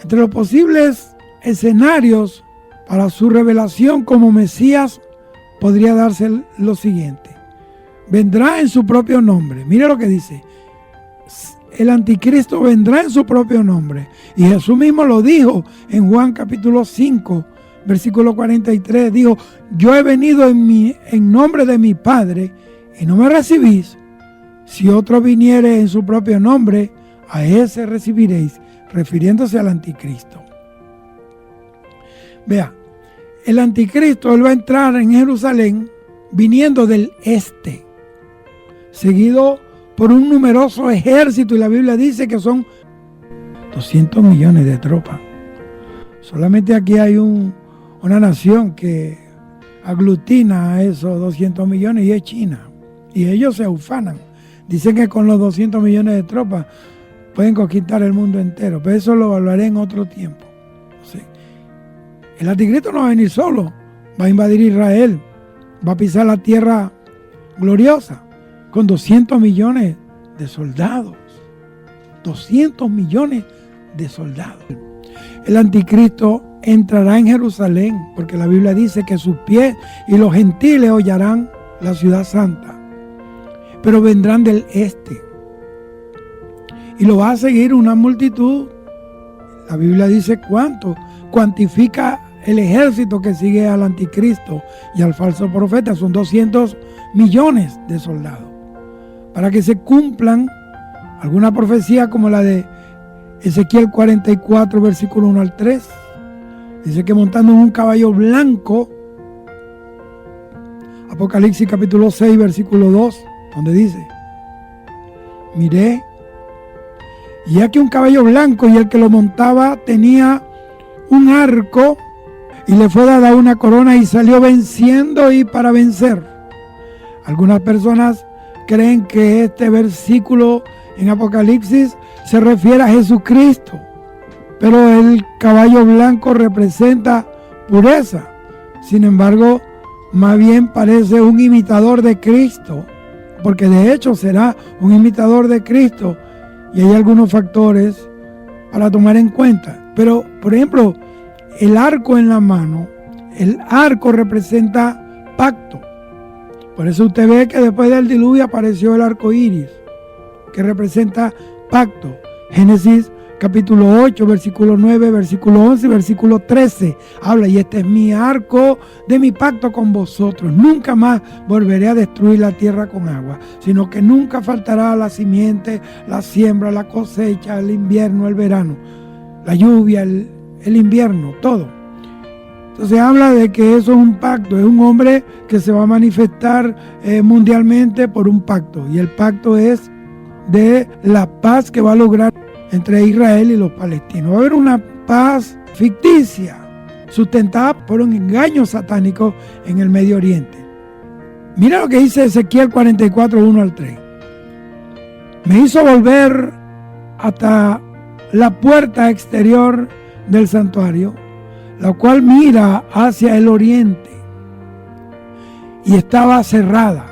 Entre los posibles escenarios para su revelación como Mesías podría darse lo siguiente. Vendrá en su propio nombre. Mire lo que dice. El anticristo vendrá en su propio nombre. Y Jesús mismo lo dijo en Juan capítulo 5, versículo 43. Dijo, yo he venido en nombre de mi Padre y no me recibís. Si otro viniere en su propio nombre, a ese recibiréis, refiriéndose al anticristo. Vea, el anticristo, él va a entrar en Jerusalén viniendo del este, seguido por un numeroso ejército, y la Biblia dice que son 200 millones de tropas. Solamente aquí hay una nación que aglutina a esos 200 millones y es China. Y ellos se ufanan. Dicen que con los 200 millones de tropas pueden conquistar el mundo entero, pero eso lo hablaré en otro tiempo. Sí. El anticristo no va a venir solo, va a invadir Israel, va a pisar la tierra gloriosa con 200 millones de soldados. 200 millones de soldados. El anticristo entrará en Jerusalén, porque la Biblia dice que sus pies y los gentiles hollarán la ciudad santa, pero vendrán del este y lo va a seguir una multitud. La Biblia dice cuánto, cuantifica el ejército que sigue al anticristo y al falso profeta. Son 200 millones de soldados, para que se cumplan alguna profecía como la de Ezequiel 44, versículo 1 al 3. Dice que montando en un caballo blanco, Apocalipsis capítulo 6, versículo 2, donde dice, miré, y aquí un caballo blanco, y el que lo montaba tenía un arco, y le fue dada una corona, y salió venciendo y para vencer. Algunas personas creen que este versículo en Apocalipsis se refiere a Jesucristo, pero el caballo blanco representa pureza. Sin embargo, más bien parece un imitador de Cristo, porque de hecho será un imitador de Cristo, y hay algunos factores para tomar en cuenta. Pero, por ejemplo, el arco en la mano, el arco representa pacto. Por eso usted ve que después del diluvio apareció el arco iris, que representa pacto. Génesis capítulo 8, versículo 9, versículo 11, versículo 13. Habla, y este es mi arco de mi pacto con vosotros. Nunca más volveré a destruir la tierra con agua, sino que nunca faltará la simiente, la siembra, la cosecha, el invierno, el verano, la lluvia, el invierno, todo. Entonces habla de que eso es un pacto, es un hombre que se va a manifestar mundialmente por un pacto. Y el pacto es de la paz que va a lograr entre Israel y los palestinos. Va a haber una paz ficticia, sustentada por un engaño satánico en el Medio Oriente. Mira lo que dice Ezequiel 44, 1 al 3. Me hizo volver hasta la puerta exterior del santuario, la cual mira hacia el oriente, y estaba cerrada.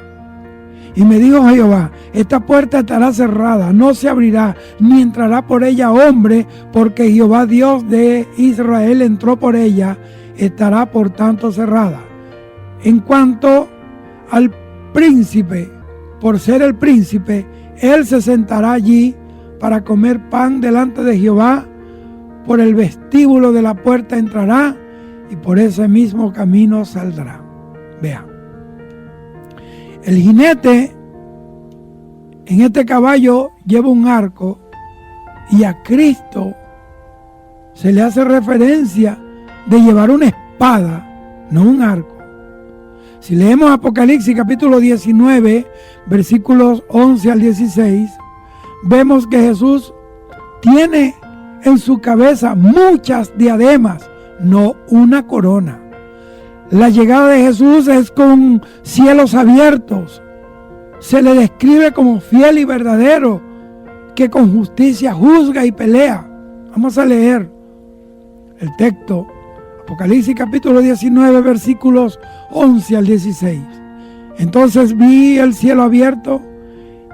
Y me dijo Jehová, esta puerta estará cerrada, no se abrirá, ni entrará por ella hombre, porque Jehová Dios de Israel entró por ella, estará por tanto cerrada. En cuanto al príncipe, por ser el príncipe, él se sentará allí para comer pan delante de Jehová, por el vestíbulo de la puerta entrará, y por ese mismo camino saldrá. Vean. El jinete en este caballo lleva un arco, y a Cristo se le hace referencia de llevar una espada, no un arco. Si leemos Apocalipsis capítulo 19, versículos 11 al 16, vemos que Jesús tiene en su cabeza muchas diademas, no una corona. La llegada de Jesús es con cielos abiertos. Se le describe como fiel y verdadero, que con justicia juzga y pelea. Vamos a leer el texto, Apocalipsis capítulo 19, versículos 11 al 16. Entonces vi el cielo abierto,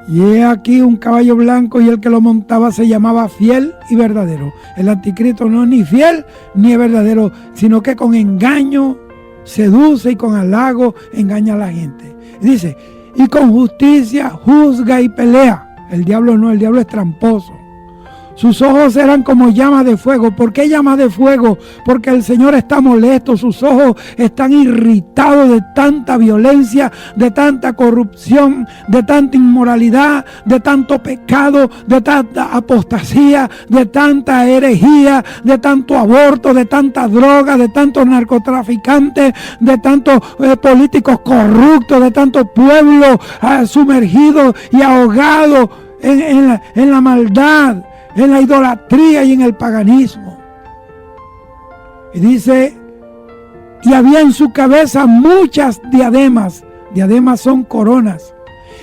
Y he aquí un caballo blanco, y el que lo montaba se llamaba Fiel y Verdadero. El anticristo no es ni fiel ni verdadero, sino que con engaño seduce y con halago engaña a la gente. Y dice, y con justicia juzga y pelea. El diablo no, el diablo es tramposo. Sus ojos eran como llamas de fuego. ¿Por qué llamas de fuego? Porque el Señor está molesto. Sus ojos están irritados de tanta violencia, de tanta corrupción, de tanta inmoralidad, de tanto pecado, de tanta apostasía, de tanta herejía, de tanto aborto, de tanta droga, de tantos narcotraficantes, de tantos políticos corruptos, de tanto pueblo sumergido y ahogado en la maldad, en la idolatría y en el paganismo. Y dice, y había en su cabeza muchas diademas. Diademas son coronas.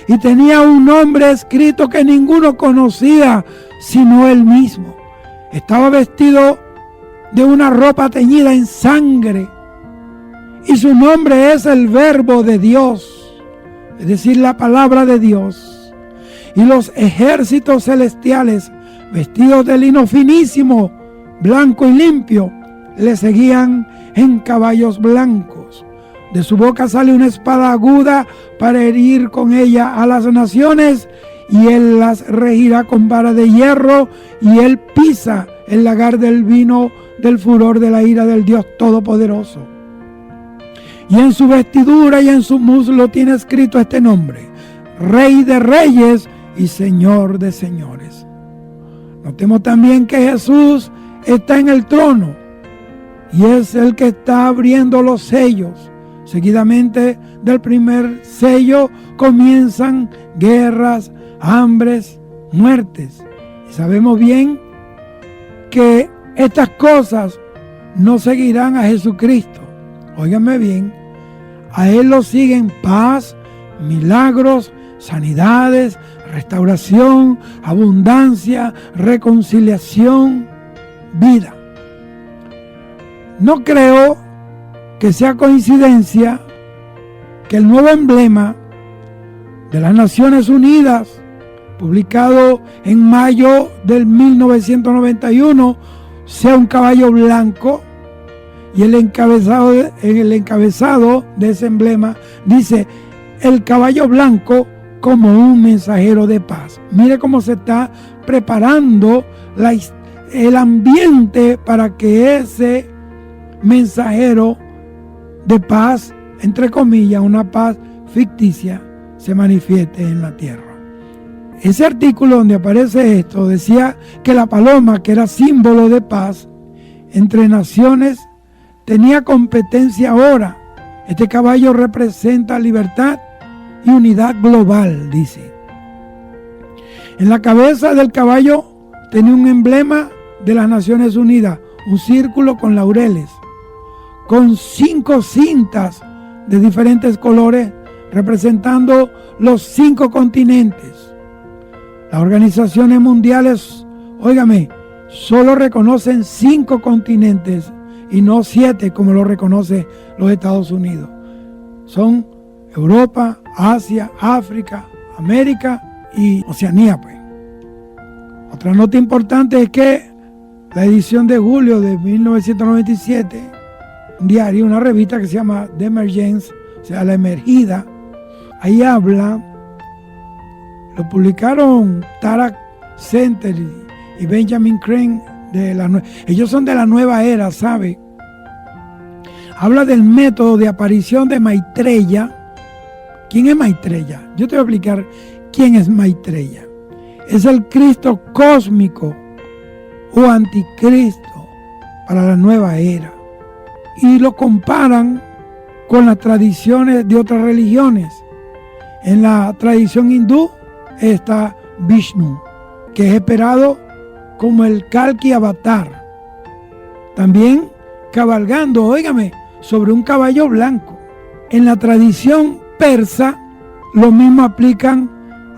Y tenía un nombre escrito que ninguno conocía sino él mismo. Estaba vestido de una ropa teñida en sangre. Y su nombre es el Verbo de Dios, es decir, la palabra de Dios. Y los ejércitos celestiales, vestidos de lino finísimo, blanco y limpio, le seguían en caballos blancos. De su boca sale una espada aguda para herir con ella a las naciones, y él las regirá con vara de hierro, y él pisa el lagar del vino del furor de la ira del Dios Todopoderoso. Y en su vestidura y en su muslo tiene escrito este nombre: Rey de Reyes y Señor de Señores. Notemos también que Jesús está en el trono y es el que está abriendo los sellos. Seguidamente del primer sello comienzan guerras, hambres, muertes. Y sabemos bien que estas cosas no seguirán a Jesucristo. Óiganme bien, a Él lo siguen paz, milagros, sanidades, restauración, abundancia, reconciliación, vida. No creo que sea coincidencia que el nuevo emblema de las Naciones Unidas, publicado en mayo del 1991, sea un caballo blanco, y el encabezado de ese emblema dice: el caballo blanco como un mensajero de paz. Mire cómo se está preparando el ambiente para que ese mensajero de paz, entre comillas, una paz ficticia, se manifieste en la tierra. Ese artículo donde aparece esto decía que la paloma, que era símbolo de paz entre naciones, tenía competencia ahora. Este caballo representa libertad y unidad global, dice. En la cabeza del caballo tenía un emblema de las Naciones Unidas, un círculo con laureles, con 5 cintas de diferentes colores representando los 5 continentes. Las organizaciones mundiales, óigame, solo reconocen 5 continentes y no 7 como lo reconoce los Estados Unidos. Son Europa, Asia, África, América y Oceanía, pues. Otra nota importante es que la edición de julio de 1997, un diario, una revista que se llama The Emergence, o sea, La Emergida, ahí habla, lo publicaron Tarak Center y Benjamin Crane, ellos son de la nueva era, ¿sabe? Habla del método de aparición de Maitreya. ¿Quién es Maitreya? Yo te voy a explicar quién es Maitreya. Es el Cristo cósmico o anticristo para la nueva era. Y lo comparan con las tradiciones de otras religiones. En la tradición hindú está Vishnu, que es esperado como el Kalki Avatar. También cabalgando, óigame, sobre un caballo blanco. En la tradición persa, lo mismo aplican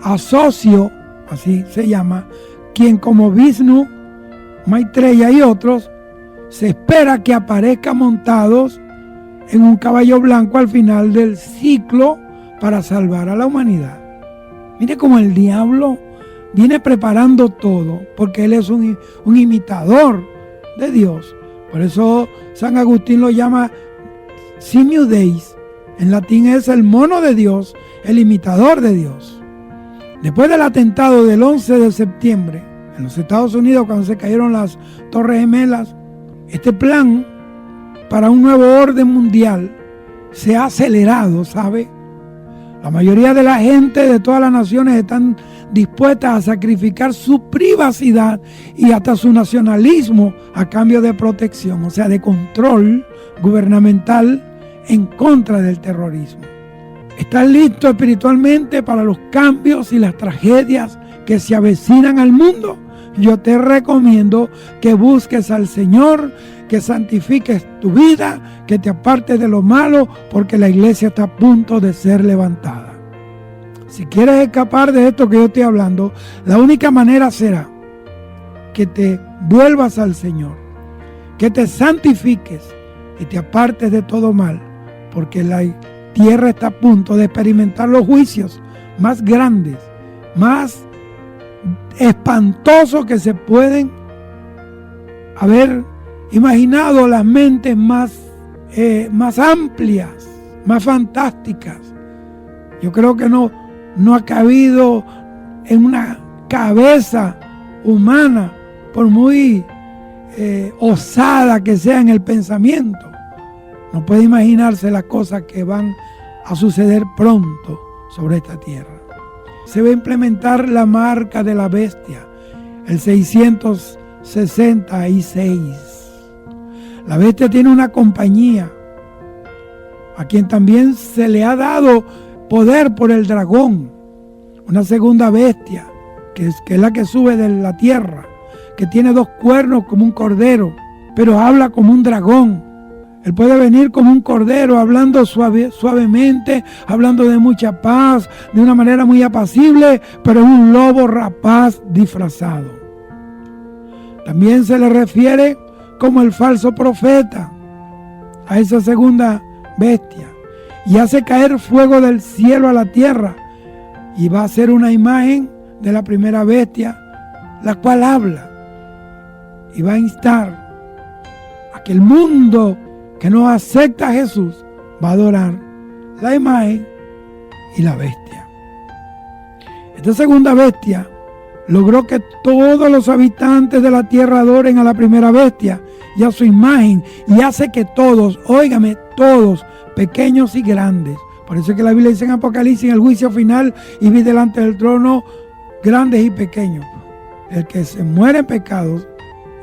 a Socio, así se llama, quien como Vishnu, Maitreya y otros, se espera que aparezca montados en un caballo blanco al final del ciclo para salvar a la humanidad. Mire cómo el diablo viene preparando todo, porque él es un imitador de Dios. Por eso San Agustín lo llama Simius Deis. En latín es el mono de Dios, el imitador de Dios. Después del atentado del 11 de septiembre en los Estados Unidos, cuando se cayeron las Torres Gemelas, este plan para un nuevo orden mundial se ha acelerado, ¿sabe? La mayoría de la gente de todas las naciones están dispuestas a sacrificar su privacidad y hasta su nacionalismo a cambio de protección, o sea, de control gubernamental en contra del terrorismo. ¿Estás listo espiritualmente para los cambios y las tragedias que se avecinan al mundo? Yo te recomiendo que busques al Señor, que santifiques tu vida, que te apartes de lo malo, porque la iglesia está a punto de ser levantada. Si quieres escapar de esto que yo estoy hablando, la única manera será que te vuelvas al Señor, que te santifiques y te apartes de todo mal, porque la tierra está a punto de experimentar los juicios más grandes, más espantosos que se pueden haber imaginado las mentes más amplias, más fantásticas. Yo creo que no ha cabido en una cabeza humana, por muy osada que sea en el pensamiento. No puede imaginarse las cosas que van a suceder pronto sobre esta tierra. Se va a implementar la marca de la bestia, el 666. La bestia tiene una compañía, a quien también se le ha dado poder por el dragón, una segunda bestia, que es la que sube de la tierra, que tiene 2 cuernos como un cordero, pero habla como un dragón. Él puede venir como un cordero, hablando suavemente, hablando de mucha paz, de una manera muy apacible, pero es un lobo rapaz disfrazado. También se le refiere como el falso profeta a esa segunda bestia, y hace caer fuego del cielo a la tierra, y va a ser una imagen de la primera bestia, la cual habla y va a instar a que el mundo que no acepta a Jesús va a adorar la imagen y la bestia. Esta segunda bestia logró que todos los habitantes de la tierra adoren a la primera bestia y a su imagen, y hace que todos, óigame, todos, pequeños y grandes. Por eso es que la Biblia dice en Apocalipsis, en el juicio final, y vi delante del trono grandes y pequeños. El que se muere en pecados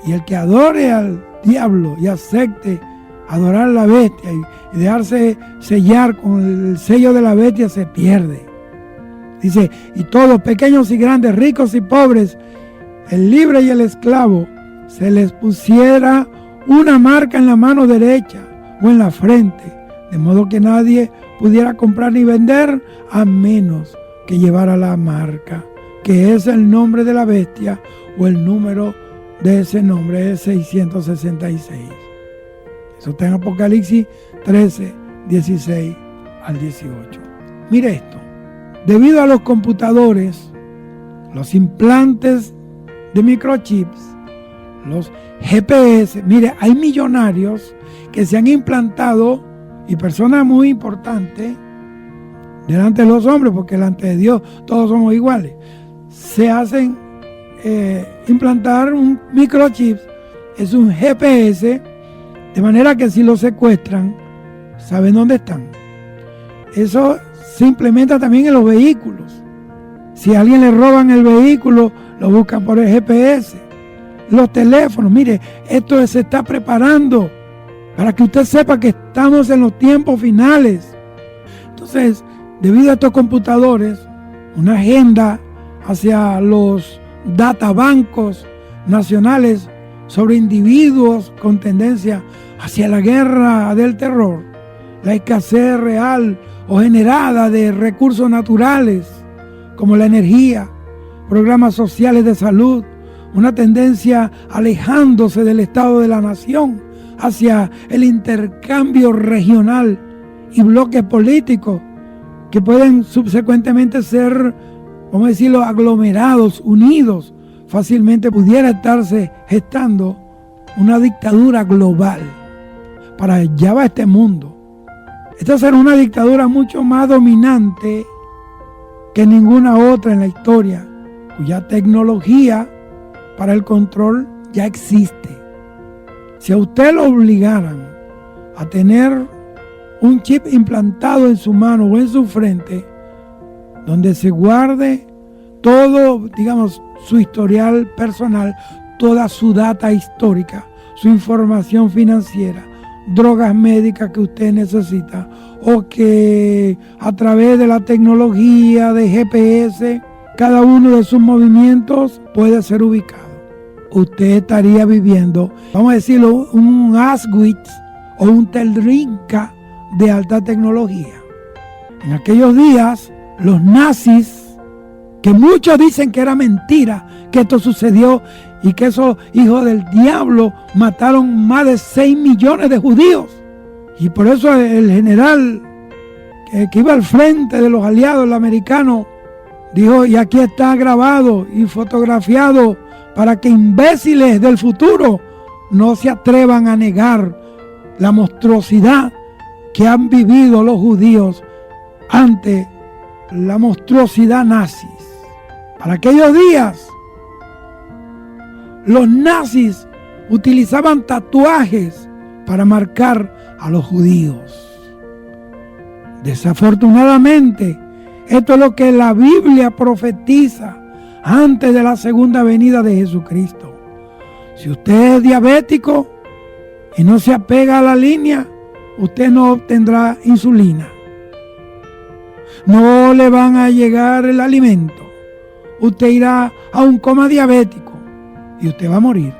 y el que adore al diablo y acepte adorar a la bestia y dejarse sellar con el sello de la bestia, se pierde. Dice, y todos, pequeños y grandes, ricos y pobres, el libre y el esclavo, se les pusiera una marca en la mano derecha o en la frente, de modo que nadie pudiera comprar ni vender a menos que llevara la marca, que es el nombre de la bestia o el número de ese nombre, es 666. Eso está en Apocalipsis 13, 16 al 18. Mire esto. Debido a los computadores, los implantes de microchips, los GPS, mire, hay millonarios que se han implantado, y personas muy importantes delante de los hombres, porque delante de Dios todos somos iguales, se hacen implantar un microchip, es un GPS, de manera que si lo secuestran, saben dónde están. Eso se implementa también en los vehículos. Si a alguien le roban el vehículo, lo buscan por el GPS. Los teléfonos, mire, esto se está preparando para que usted sepa que estamos en los tiempos finales. Entonces, debido a estos computadores, una agenda hacia los databancos nacionales sobre individuos con tendencia hacia la guerra del terror, la escasez real o generada de recursos naturales como la energía, programas sociales de salud, una tendencia alejándose del estado de la nación hacia el intercambio regional y bloques políticos que pueden subsecuentemente ser vamos a decirlo, aglomerados, unidos, fácilmente pudiera estarse gestando una dictadura global. Para allá va este mundo. Esta será una dictadura mucho más dominante que ninguna otra en la historia, cuya tecnología para el control ya existe. Si a usted lo obligaran a tener un chip implantado en su mano o en su frente, donde se guarde todo, digamos, su historial personal, toda su data histórica, su información financiera, drogas médicas que usted necesita, o que a través de la tecnología de GPS, cada uno de sus movimientos puede ser ubicado. Usted estaría viviendo, vamos a decirlo, un Auschwitz o un Treblinka de alta tecnología. En aquellos días, los nazis, que muchos dicen que era mentira, que esto sucedió y que esos hijos del diablo mataron más de 6 millones de judíos. Y por eso el general que iba al frente de los aliados, el americano, dijo, y aquí está grabado y fotografiado para que imbéciles del futuro no se atrevan a negar la monstruosidad que han vivido los judíos ante la monstruosidad nazis. Para aquellos días, los nazis utilizaban tatuajes para marcar a los judíos. Desafortunadamente, esto es lo que la Biblia profetiza antes de la segunda venida de Jesucristo. Si usted es diabético y no se apega a la línea, usted no obtendrá insulina. No le van a llegar el alimento. Usted irá a un coma diabético y usted va a morir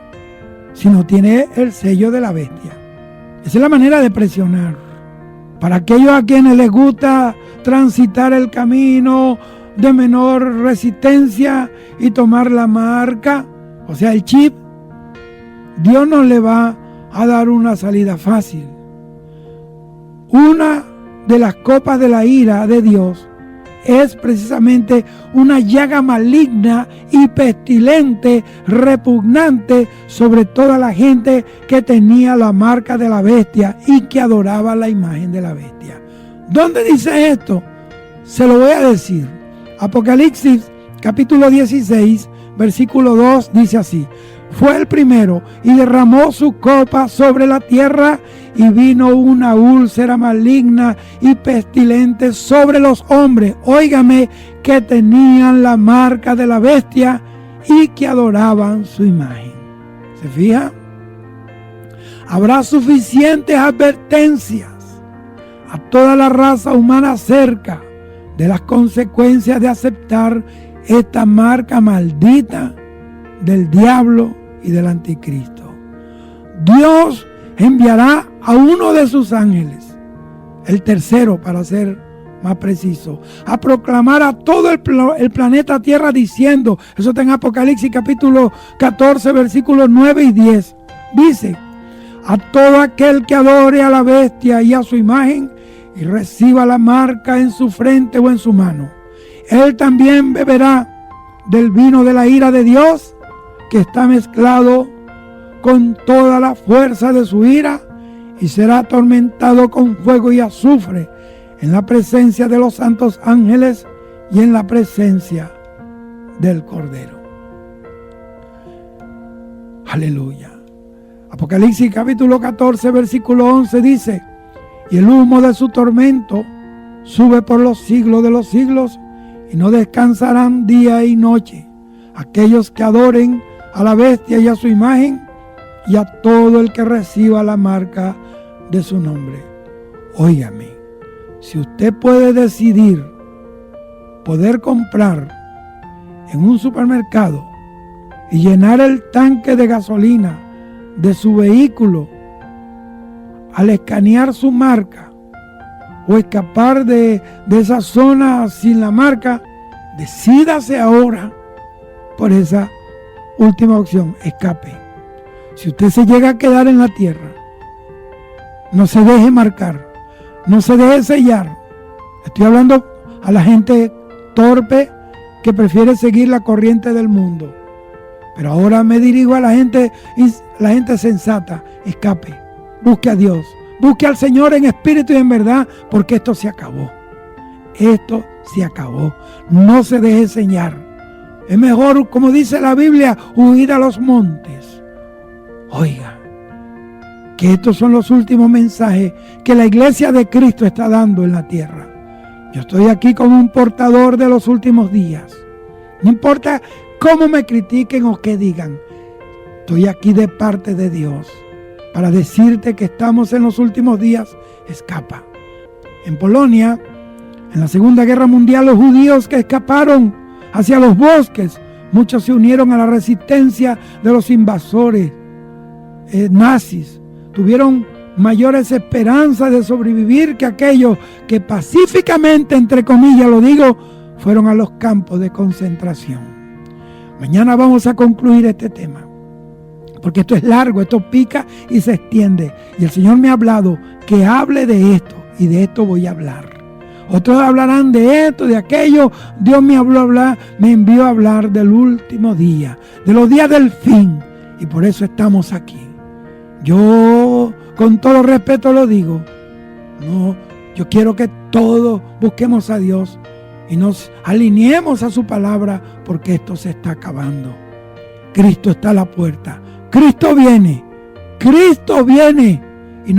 si no tiene el sello de la bestia. Esa es la manera de presionar. Para aquellos a quienes les gusta transitar el camino de menor resistencia y tomar la marca, o sea, el chip, Dios no le va a dar una salida fácil. Una de las copas de la ira de Dios es precisamente una llaga maligna y pestilente, repugnante sobre toda la gente que tenía la marca de la bestia y que adoraba la imagen de la bestia. ¿Dónde dice esto? Se lo voy a decir. Apocalipsis capítulo 16, versículo 2 dice así: fue el primero y derramó su copa sobre la tierra, y vino una úlcera maligna y pestilente sobre los hombres, óigame, que tenían la marca de la bestia y que adoraban su imagen. ¿Se fija? Habrá suficientes advertencias a toda la raza humana acerca de las consecuencias de aceptar esta marca maldita del diablo y del anticristo. Dios enviará a uno de sus ángeles, el tercero para ser más preciso, a proclamar a todo el planeta Tierra diciendo, eso está en Apocalipsis capítulo 14 versículos 9 y 10, dice: a todo aquel que adore a la bestia y a su imagen y reciba la marca en su frente o en su mano, él también beberá del vino de la ira de Dios, que está mezclado con toda la fuerza de su ira, y será atormentado con fuego y azufre en la presencia de los santos ángeles y en la presencia del Cordero. Aleluya. Apocalipsis capítulo 14 versículo 11 dice: y el humo de su tormento sube por los siglos de los siglos, y no descansarán día y noche aquellos que adoren a la bestia y a su imagen, y a todo el que reciba la marca de su nombre. Óigame, si usted puede decidir poder comprar en un supermercado y llenar el tanque de gasolina de su vehículo al escanear su marca, o escapar de esa zona sin la marca, decídase ahora por esa última opción, escape. Si usted se llega a quedar en la tierra, no se deje marcar, no se deje sellar. Estoy hablando a la gente torpe que prefiere seguir la corriente del mundo. Pero ahora me dirijo a la gente sensata. Escape, busque a Dios, busque al Señor en espíritu y en verdad, porque esto se acabó. Esto se acabó. No se deje enseñar. Es mejor, como dice la Biblia, huir a los montes. Oiga, que estos son los últimos mensajes que la iglesia de Cristo está dando en la tierra. Yo estoy aquí como un portador de los últimos días. No importa cómo me critiquen o qué digan. Estoy aquí de parte de Dios para decirte que estamos en los últimos días. Escapa. En Polonia, en la Segunda Guerra Mundial, los judíos que escaparon hacia los bosques, muchos se unieron a la resistencia de los invasores nazis. Tuvieron mayores esperanzas de sobrevivir que aquellos que pacíficamente, entre comillas lo digo, fueron a los campos de concentración. Mañana vamos a concluir este tema, porque esto es largo, esto pica y se extiende. Y el Señor me ha hablado que hable de esto, y de esto voy a hablar. Otros hablarán de esto, de aquello. Dios me envió a hablar del último día, de los días del fin, y por eso estamos aquí. Yo, con todo respeto lo digo, yo quiero que todos busquemos a Dios y nos alineemos a su palabra, porque esto se está acabando. Cristo está a la puerta. Cristo viene. Cristo viene.